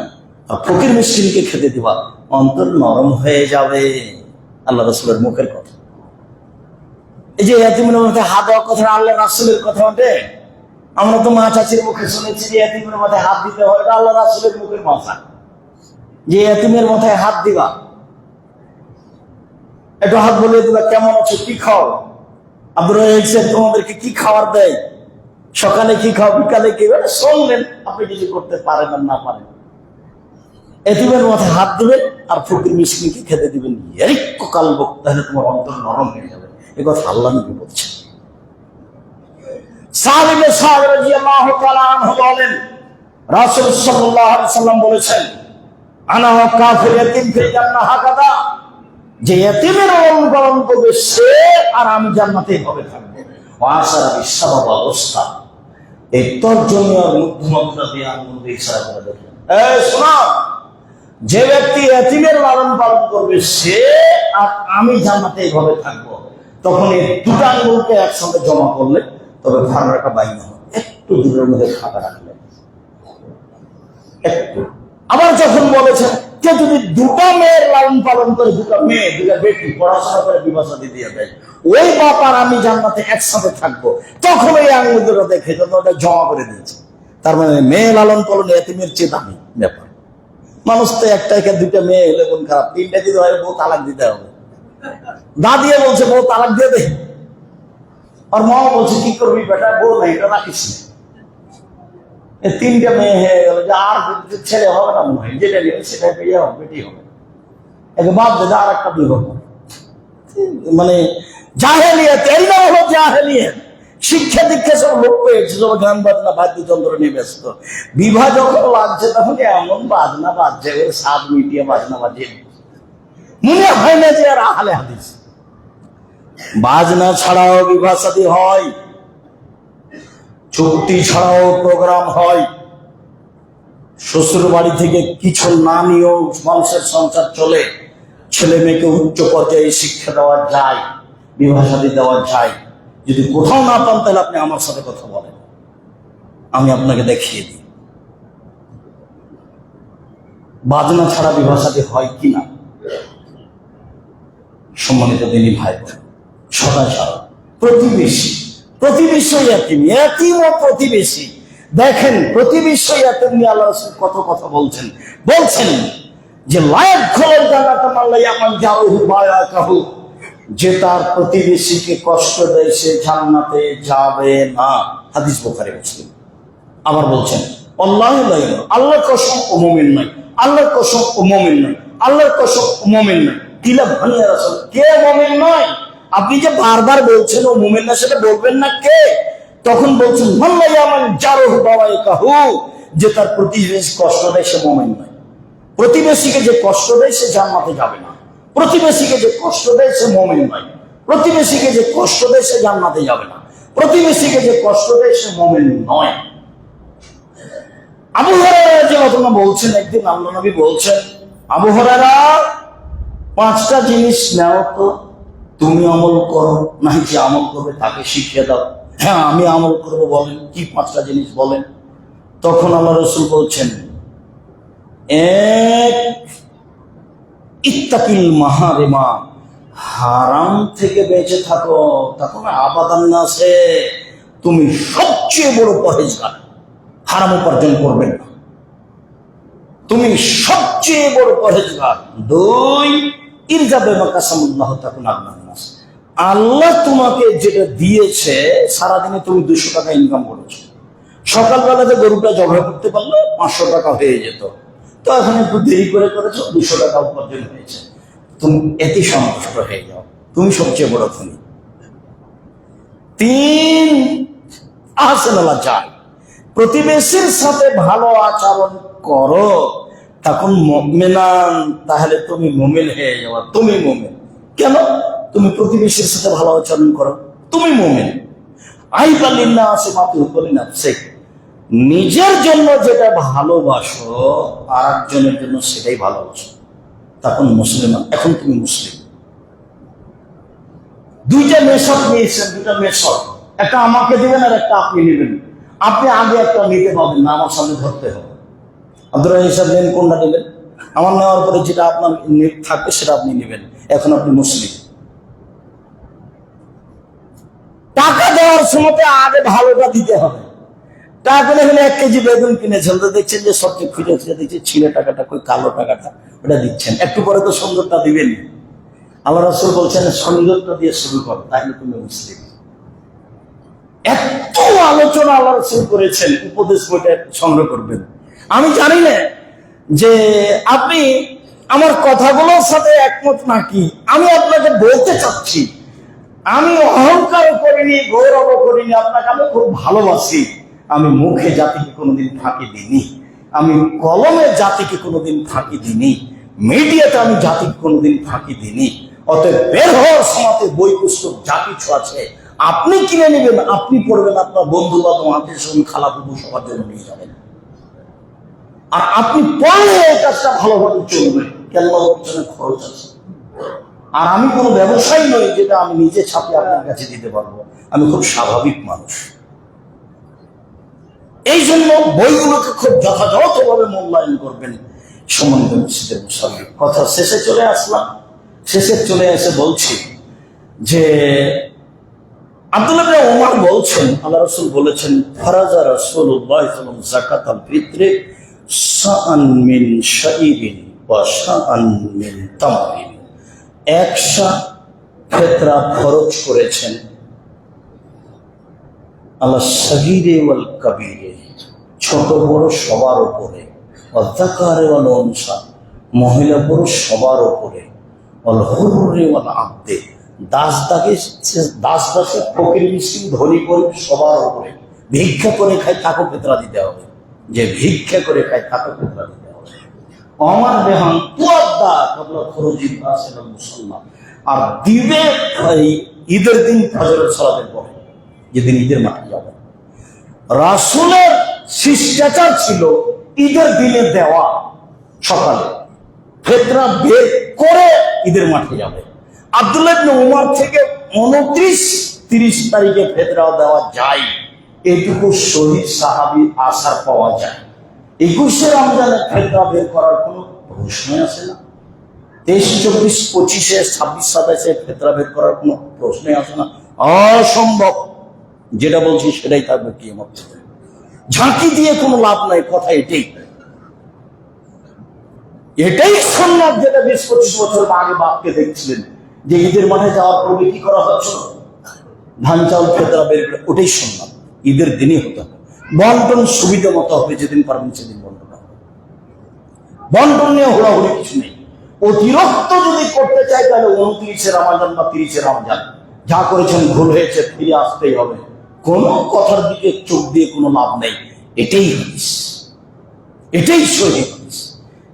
আর ফকির মিসকিনকে খেতে দিবা, অন্তর নরম হয়ে যাবে। আল্লাহ রাসূলের মুখের কথা। এই যে এতিমের মাথায় হাত দেওয়ার কথা আল্লাহ রাসূলের কথা বটে। আমরা তো মা চাচির মুখে শুনেছি যে এতিমের মাথায় হাত দিতে হয়, এটা আল্লাহ রাসূলের মুখের কথা, যে এতিমের মাথায় হাত দিবা, একটু হাত বলে দিবা, কেমন আছো, কি খাও, আব্দুর রাজ্জাক সাহেব তোমাদেরকে কি খাবার দেয়, সকালে কি খাও, বিকালে কি, শুনলেন, আপনি কিছু করতে পারেন না পারেন, এতিমের মাথায় হাত দিবেন আর ফকির মিসকিনকে খেতে দিবেন, ইয়ারিকু কালবুক, তাহলে তোমার অন্তর নরম হয়ে যাবে। এই কথা আল্লাহ নবী বলছেন। সাদ ইবনে সাদ রাদিয়াল্লাহু তাআলা আনহু বলেন, রাসূল সাল্লাল্লাহু আলাইহি ওয়াসাল্লাম বলেছেন, আনা ওয়া কাফির ইয়াতীম ফিল জান্নাহ হাকাদা, যে ইতিমের অনুকরণ করবে সে আর আমি জান্নাতে হবে থাকবো। ওয়াসারা বিশাবাব অবস্থা, এই তর্জনীয় মধ্যমতা দিয়ে আনন্দ ইশারা করে দেখেন, এই শোনো, যে ব্যক্তি এতিমের লালন পালন করবে সে আর আমি জান্নাতে এইভাবে থাকবো, তখন এই দুটো আঙ্গুলকে একসঙ্গে জমা করলে তবে ফার্মাটা বাইন হবে, একটু দূরের মধ্যে খাতা রাখলে একটু। আবার যখন বলেছেন যে যদি দুটা মেয়ের লালন পালন করে, দুটা মেয়ে দুটা বেটি পড়াশোনা করে বিবাহ শাদী দিয়ে দেয়, ওই বাপ আর আমি জান্নাতে একসাথে থাকবো, তখন ওই আঙ্গুল দুটো দেখে যখন ওটা জমা করে দিয়েছে। তার মানে মেয়ে লালন পালন এতিমের চেয়ে দামি ব্যাপার। মানুষ তো একটা দুইটা মেয়ে হলে মন খারাপ, তিনটা দিতে হয় বউ তালাক দিতে হবে। দাদিয়ে বলছে বউ তালাক দিয়ে দে, আর মা বলছে কি করবি বেটা, বউ নাই এটা রাখিস না। তিনটা মেয়ে হয়ে গেল, যে আর ছেলে হবে না মনে হয়, যেটা নেবে সেটা পেয়ে হবে, বেটি হবে, একে বাপ দেবে আর একটা বিয়ে হবে। মানে জাহেলিয়াত, এই নাম হলো জাহেলিয়াত। শিক্ষা দীক্ষা সব লোক পেয়েছে, সব গান বাজনা বাদ্যযন্ত্র নিয়ে ব্যস্ত। বিবাহ যখন লাগছে তখন এমন বাজনা বাজছে, ওর সাত মিটিয়ে বাজনা বাজিয়ে মনে হয় না যে আর আহলে হাদিস। বাজনা ছাড়াও বিবাহ শাদী হয়, চুক্তি ছাড়াও প্রোগ্রাম হয়, শ্বশুর বাড়ি থেকে কিছু না নিয়েও মানুষের সংসার চলে, ছেলে মেয়েকে উচ্চ পর্যায়ে শিক্ষা দেওয়া যায়, বিবাহ শাদী দেওয়া যায়। যদি কোথাও না পান তাহলে আপনি আমার সাথে কথা বলেন, আমি আপনাকে দেখিয়ে দিই বাজনা ছাড়া বিবাহ শাদী হয় কিনা। সম্মানিত দিনী ভাই বোন, সদা সারা প্রতিবেশী, প্রতিবেশী এতিম, এতিম ও প্রতিবেশী। দেখেন প্রতিবেশী এতিম নিয়ে আল্লাহ রাসূল কত কথা বলছেন। বলছেন যে লায়াত খোলার জান্নাত আল্লাহ ইয়ামান জারুহু বায়াকাহু, যে তার প্রতিবেশীকে কষ্ট দেয় সে জান্নাতে যাবে না। হাদিস বুখারী মুসলিম। আবার বলছেন আল্লাহু লা ইলাহা, আল্লাহর কসম ও মুমিন নয়, আল্লাহর কসম ও মুমিন নয়, আল্লাহর কসম ও মুমিন নয়। কিলা ভানিয়া রাসূল, কে মুমিন নয়? আপনি যে বারবার বলছেন ও মুমিন না, সেটা বলবেন না কে? তখন বলছেন মাল্লা ইয়ামান জারুহু বায়াকাহু, যে তার প্রতিবেশী কষ্ট দেয় সে মুমিন নয়। প্রতিবেশীকে যে কষ্ট দেয় সে জান্নাতে যাবে না, প্রতিবেশীকে যে কষ্ট দেয় সে মুমিন নয়, প্রতিবেশীকে যে কষ্ট দেয় সে জান্নাতে যাবে না, প্রতিবেশীকে যে কষ্ট দেয় সে মুমিন নয়। আবু হুরায়রা যে ঘটনা বলছেন, একদিন আল্লাহর নবী বলছেন আবু হুরায়রা পাঁচটা জিনিস নাও তো, তুমি আমল করো, নাকি যে আমল করবে তাকে শিখিয়ে দাও। হ্যাঁ আমি আমল করবো, বলেন কি পাঁচটা জিনিস বলেন। তখন আল্লাহ রাসূল বলছেন এক, ইত্তাকিল মাহারিমা, হারাম থেকে বেঁচে থাকো। তখন আবাদান নাসে, তুমি সবচেয়ে বড় পরহেজগার, হারাম উপার্জন করবে না, তুমি সবচেয়ে বড় পরহেজগার। দুই, ইরজাবে মাকাসামুল্লাহ তাকুন আবনান নাস, আল্লাহ তোমাকে যেটা দিয়েছে সারাদিনে তুমি 200 টাকা ইনকাম করেছো, সকালবেলাতে গরুটা জবাই করতে পারলে 500 টাকা হয়ে যেত, তো এখন একটু দেরি করে করেছো, 200 টাকা উপার্জন হয়েছে, তুমি এতে সন্তুষ্ট হয়ে যাও, তুমি সবচেয়ে বড় ধনী। তিন, আহসানুল যায়, প্রতিবেশীর সাথে ভালো আচরণ করো, তখন মুমিনান, তাহলে তুমি মুমিন হয়ে যাওয়া, তুমি মুমিন। কেন? তুমি প্রতিবেশীর সাথে ভালো আচরণ করো, তুমি মুমিন। আইবালিন্না আছে মাতুহলি নাফসিক, নিজের জন্য যেটা ভালোবাসো আর একজনের জন্য সেটাই ভালোবাসো, তখন মুসলিমান, এখন তুমি মুসলিম। দুইটা মেশক নিয়েছেন, দুটা মেশক, একটা আমাকে দিবেন আর একটা আপনি নেবেন। আপনি আগে একটা নিতে পাবেন না, আমার সামনে ধরতে হবে। আব্দুর রাহিম সাহেব নেন, কোনটা নেবেন? আমার নেওয়ার পরে যেটা আপনার থাকবে সেটা আপনি নেবেন। এখন আপনি মুসলিম। টাকা দেওয়ার সময় আগে ভালোটা দিতে হবে। টাকা এখানে 1 কেজি বেগুন কিনেছেন, তো দেখছেন যে সবচেয়ে খুঁজে খুঁজে দেখছে ছিঁড়ে টাকাটা, কই কালো টাকাটা, ওটা দিচ্ছেন। একটু পরে তো সুন্দরটা দিবেন। আল্লাহ রাসূল বলছেন সুন্দরটা দিয়ে শুরু করো, তাহলে তুমি মুসলিম। এত আলোচনা আল্লাহ রাসূল করেছেন, উপদেশ বইটা সংগ্রহ করবেন। আমি জানি না যে আপনি আমার কথাগুলোর সাথে একমত নাকি। আমি আপনাকে বলতে চাচ্ছি, আমি অহংকার করিনি, গৌরব করিনি, আপনাকে আমি খুব ভালোবাসি। আমি মুখে জাতিকে কোনোদিন ফাঁকি দিইনি, আমি কলমে জাতিকে কোনোদিন ফাঁকি দিইনি, মিডিয়াতে আমি জাতিকে কোনোদিন ফাঁকি দিইনি। অতএব বের হওয়ার সময় বই পুস্তক যা কিছু আছে আপনি কিনে নেবেন, আপনি পড়বেন, আপনার বন্ধু বান্ধব আত্মীয় স্বজন খালাপুবু সবার জন্য নিয়ে যাবেন। আর আপনি পড়লে এই কাজটা ভালোভাবে চলবে, কেন পিছনে খরচ আছে। আর আমি কোনো ব্যবসায়ী নই যেটা আমি নিজে ছাপে আপনার কাছে দিতে পারবো, আমি খুব স্বাভাবিক মানুষ। এই জন্য বইগুলোকে খুব যথাযথভাবে মূল্যায়ন করবেন। সম্মানিত মসজিদের মুসল্লি, কথা শেষে চলে আসলাম। শেষে চলে এসে বলছি যে আব্দুল্লাহ ইবনে ওমর বলছেন, আল্লাহ রাসূল বলেছেন, ফারাজা রাসূলুল্লাহ সাল্লাল্লাহু আলাইহি ওয়াসাল্লাম যাকাতাল ফিত্রে শাআন মিন শাইরিন ওয়া শাআন মিন তামরিন। একশা ফিতরা ফরজ করেছেন আল্লাহ সগীরে ওয়াল কবীরে, ছোট বড় সবার উপরে, ওয়াল যাকারে ওয়াল উনসা, মহিলা পুরুষ সবার উপরে, ওয়াল হুররি ওয়াল আবদে, দাস দাসী ফকির মিসকিন ধনী গরিব সবার উপরে। ভিক্ষা করে খায় তাকে ফিতরা দিতে হবে, যে ভিক্ষা করে খায় তাকে ফিতরা দিতে হবে। আমার বেহান তুয়াদ্দা কাবলা খরুজিন নাসিল মুসাল্লাহ, আর দিবে ঈদের দিন ফজরের সালাতের পরে, যেদিন ঈদের মাঠে যাবে। রাসূলের শিষ্টাচার ছিল ঈদের দিনে দেওয়া, সকালে ফিতরা বের করে ঈদের মাঠে যাবে। আব্দুল্লাহ ইবনে ওমর থেকে 29-30 তারিখে ফিতরা দেওয়া যায়, এটুকু শহীদ সাহাবী আসার পাওয়া যায়। 21শে রমজানে ফিতরা বের করার কোনো প্রশ্নই আসে না। 23, 24, 25, 26, 27 ফিতরা বের করার কোনো প্রশ্নই আসে না, অসম্ভব। যেটা বলছি সেটাই থাকবে কিয়ামত। ঝাঁকি দিয়ে কোনো লাভ নাই, কথা এটাই। এটাই সুন্নাত, যেটা 20-25 বছর আগে বাপকে দেখছিলেন যে ঈদের মাঠে যাওয়ার পূর্বে কি করা হচ্ছে, ধান চাউল ফিতরা বের করে, ওটাই সুন্নাত। ঈদের দিনই হতে হবে। বন্টন সুবিধা মতো হবে, যেদিন পারবেন সেদিন বন্টন হবে। বন্টন নিয়ে হোড়াহুড়ি কিছু নেই। অতিরিক্ত যদি করতে চাই তাহলে 29শে রমজান বা 30শে রমজান, যা করেছেন ভুল হয়েছে, ফিরে আসতেই হবে। কোন কথার দিকে চোখ দিয়ে কোনো লাভ নেই। এটাই হাদিস, এটাই সহিহ হাদিস।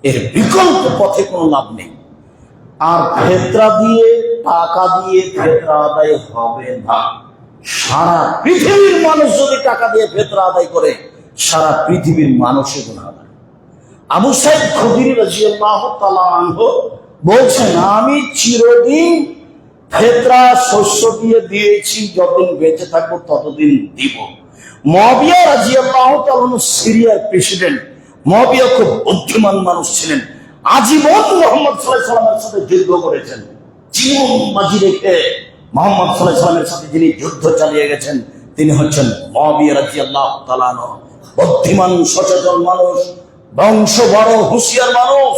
এর বিকল্প পথে কোনো লাভ নেই। আর ফিতরা দিয়ে, টাকা দিয়ে ফিতরা আদায় হবে না। সারা পৃথিবীর মানুষ যদি টাকা দিয়ে ফিতরা আদায় করে, সারা পৃথিবীর মানুষের গুনাহগার। আবু সাঈদ খুদরি রাদিয়াল্লাহু তাআলা আনহু বলছেন, আমি চিরদিন ফিতরা শস্য দিয়ে দিয়েছি, যতদিন বেঁচে থাকবো ততদিন দিব। মুআবিয়া রাদিয়াল্লাহু তাআলা সিরিয়ার প্রেসিডেন্ট। মুআবিয়া খুব বুদ্ধিমান মানুষ ছিলেন, আজীবন মুহাম্মদ সাল্লাল্লাহু আলাইহি ওয়াসাল্লামের সাথে যুদ্ধ করেছেন। জীবন বাজি রেখে মুহাম্মদ সাল্লাল্লাহু আলাইহি ওয়াসাল্লামের সাথে যিনি যুদ্ধ চালিয়ে গেছেন, তিনি হচ্ছেন মুআবিয়া রাদিয়াল্লাহু তাআলা আনহু। বুদ্ধিমান, সচেতন মানুষ, বংশ বড়, হুঁশিয়ার মানুষ।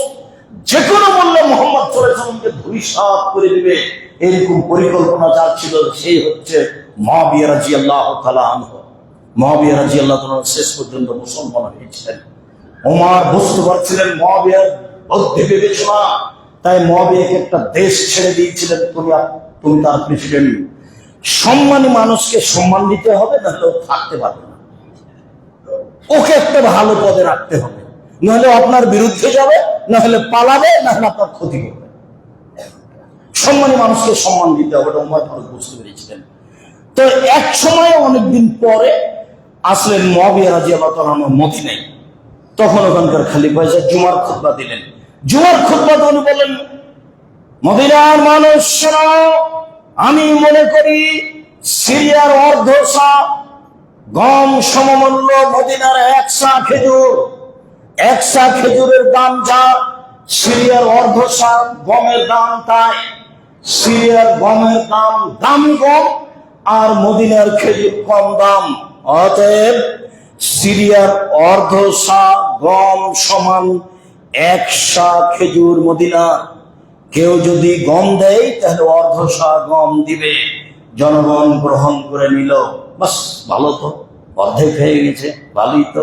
যে কোনো মূল্যে মুহাম্মদ সাল্লাল্লাহু আলাইহি ওয়াসাল্লামকে ধূলিসাৎ করে দিবে, এরকম পরিকল্পনা যার ছিল, সেই হচ্ছে মুআবিয়া রাদিয়াল্লাহু তাআলা আনহু। মুআবিয়া রাদিয়াল্লাহু তাআলা শেষ পর্যন্ত মুসলমান হয়েছিলেন। ওমর বুঝতে পারছিলেন মুআবিয়ার বুদ্ধি বিবেচনা, তাই মুআবিয়াকে একটা দেশ ছেড়ে দিয়েছিলেন, তুমি তার প্রেসিডেন্ট। সম্মানী মানুষকে সম্মান দিতে হবে, নাহলে ও থাকতে পারবে না। ওকে একটা ভালো পদে রাখতে হবে, নাহলে আপনার বিরুদ্ধে যাবে, নাহলে পালাবে, নাহলে আপনার ক্ষতি করবে। সম্মানী মানুষকে সম্মান দিতে হবে, এটা ওমর ফারুক বুঝতে পেরেছিলেন। তো এক সময় অনেকদিন পরে আসলেন মুআবিয়া রাদিয়াল্লাহু তাআলা মদিনায়। তখন ওখানকার খলিফা এসে জুমার খুতবা দিলেন। জুমার খুতবা উনি বলেন, মদিনার মানুষ শোনো, আমি মনে করি সিরিয়ার অর্ধসা গম সমমূল্য মদিনার 100 খেজুর। 100 খেজুরের দাম যা, সিরিয়ার অর্ধসা গমের দাম তাই। সিরিয়ার গমের দাম দামি গম, আর মদিনার খেজুর কম দাম। অতএব সিরিয়ার অর্ধসা গম সমান 100 খেজুর মদিনা। কেউ যদি গম দেয় তাহলে অর্ধসা গম দিবে। জনগণ গ্রহণ করে নিল, বাস ভালো তো, অর্ধেক হয়ে গেছে, ভালোই তো।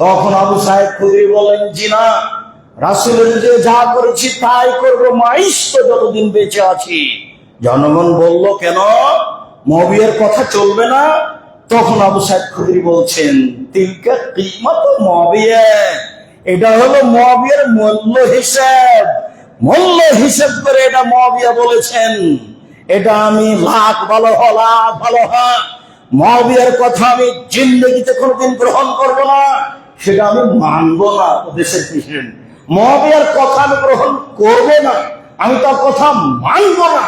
তখন আবু সাঈদ খুদরি বলেন, জি না, রাসূলের যে যা করেছি তাই করবো, মাইশ তো যতদিন বেঁচে আছি। জনগণ বলল, কেন মুআবিয়ার কথা চলবে না? তখন আবু সাঈদ খুদরি বলছেন, তিলকা কিমাত মুআবিয়া, এটা হলো মুআবিয়ার মূল্য হিসাব। মূল্য হিসাব করে এটা মুআবিয়া বলেছেন। এটা আমি লাখ ভালো ভালো মুআবিয়ার কথা আমি জিন্দেগিতে কোনোদিন গ্রহণ করব না। সেটা আমি মানবো না। দেশের প্রেসিডেন্ট মুআবিয়ার কথা আমি গ্রহণ করবো না, আমি তার কথা মানবো না,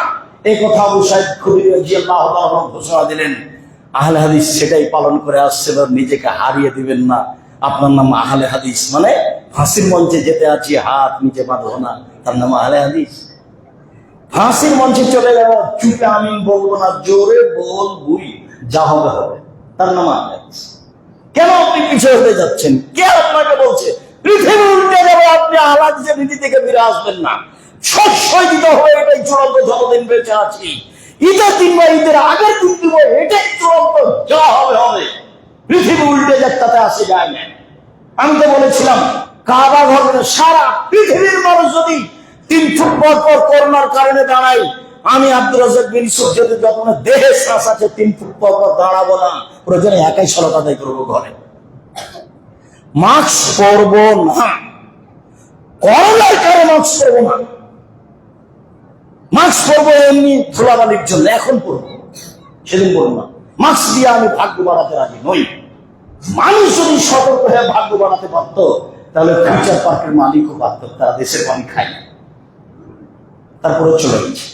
এই কথা আবু সাঈদ খুদরি রাদিয়াল্লাহু তাআলা ঘোষণা দিলেন। আহলে হাদিস সেটাই পালন করে আসছে। নিজেকে হারিয়ে দিবেন না, আপনার নাম আহলে হাদিস মানে ফাঁসির মঞ্চে যেতে আছি হাত নিচে বাঁধবো না, তার নাম আহলে হাদিস। ফাঁসির মঞ্চে চলে গেল, চুপে আমি বলবো না, জোরে বলবই, যা হবে হবে, তার নাম আহলে হাদিস। কেন আপনি পিছিয়ে হতে যাচ্ছেন? কে আপনাকে বলছে পৃথিবী উল্টে যাবে আপনি আহলে হাদিসের নীতি থেকে ফিরে আসবেন না? সবসময় দিতে হবে, এটাই চূড়ান্ত, যতদিন বেঁচে আছি। ঈদের দিন বা ঈদের আগের দিন দিব, এটাই চূড়ান্ত, যা হবে হবে। পৃথিবী উল্টে যাক, তাতে আসে যায় না। আমি তো বলেছিলাম কাবা ঘর সারা পৃথিবীর মানুষ যদি 3 ফুট পর পর করোনার কারণে দাঁড়াই, আমি আব্দুর রাজ্জাক বিন ইউসুফ যদি যখন দেহে শ্বাস আছে 3 ফুট পর পর দাঁড়াবো না, প্রয়োজনে একাই সলাত আদায় করবো ঘরে। মাস্ক পরবো না, করোনার কারণে মাস্ক পরবো না। মাস্ক পরবো এমনি ধুলাবালির জন্য, এখন পরবো, সেদিন পরবো না। মাস্ক দিয়ে আমি ভাগ্য বাড়াতে রাজি নই। মানুষ যদি সতর্ক হয়ে ভাগ্য বাড়াতে পারতো, তাহলে ফিউচার পার্কের মালিকও পারত। তারা দেশের পানি খায় না, তারপরে চলে গেছে।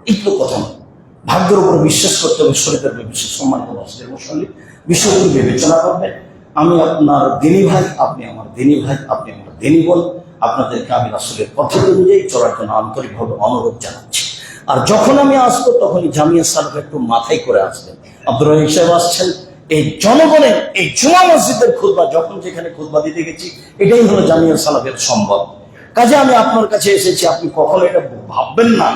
এই তো কথা নয়। ভাগ্যের উপরে বিশ্বাস করতে হবে, শরীরের বিশ্বাস, সম্মানিত মুসল্লি, বিষয়গুলি বিবেচনা করবেন। আমি আপনার দিনী ভাই, আপনি আমার দিনী ভাই, আপনি আমার দিনী বোন। আপনাদেরকে আমি রাসূলের পদ্ধতি অনুযায়ী চলার জন্য আন্তরিকভাবে অনুরোধ জানাচ্ছি। আর যখন আমি আসবো, তখনই জামিয়া সালাফ একটু মাথায় করে আসবেন। আব্দুর রহিম সাহেব আসছেন, এই জনগণের এই জুমা মসজিদের খুতবা, যখন যেখানে খুতবা দিতে গেছি, এটাই হলো জামিয়া সালাফের সম্ভব। কাজে আমি আপনার কাছে এসেছি, আপনি কখনো এটা ভাববেন না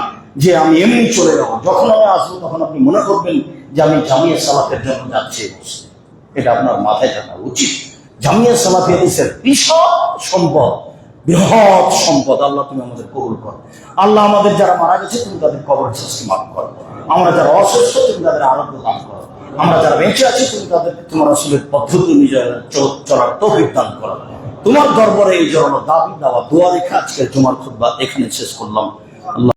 যে আমি এমনি চলে যাবো। যখন আমি আসবো, তখন আপনি মনে করবেন যে আমি জামিয়া সালাফের জন্য যাচ্ছি। এটা আপনার মাথায় থাকা উচিত। জামিয়া সালাফি হাদিসের বিশাল সম্পদ, বৃহৎ সম্পদ। আল্লাহ তুমি আমাদের কবুল করো। আল্লাহ আমাদের যারা মারা গেছে, তুমি তাদের কবর শাস্তি মাফ করো। আমরা যারা অসুস্থ, তুমি তাদের আরোগ্য দান করো। আমরা যারা বেঁচে আছি, তুমি তাদেরকে তোমার রাসূলের পদ্ধতি অনুযায়ী চলার তৌফিক দান করো। তোমার দরবারে এই জন্য দাবি দেওয়া দোয়া রেখে আজকের জুমার খুতবা এখানে শেষ করলাম। আল্লাহ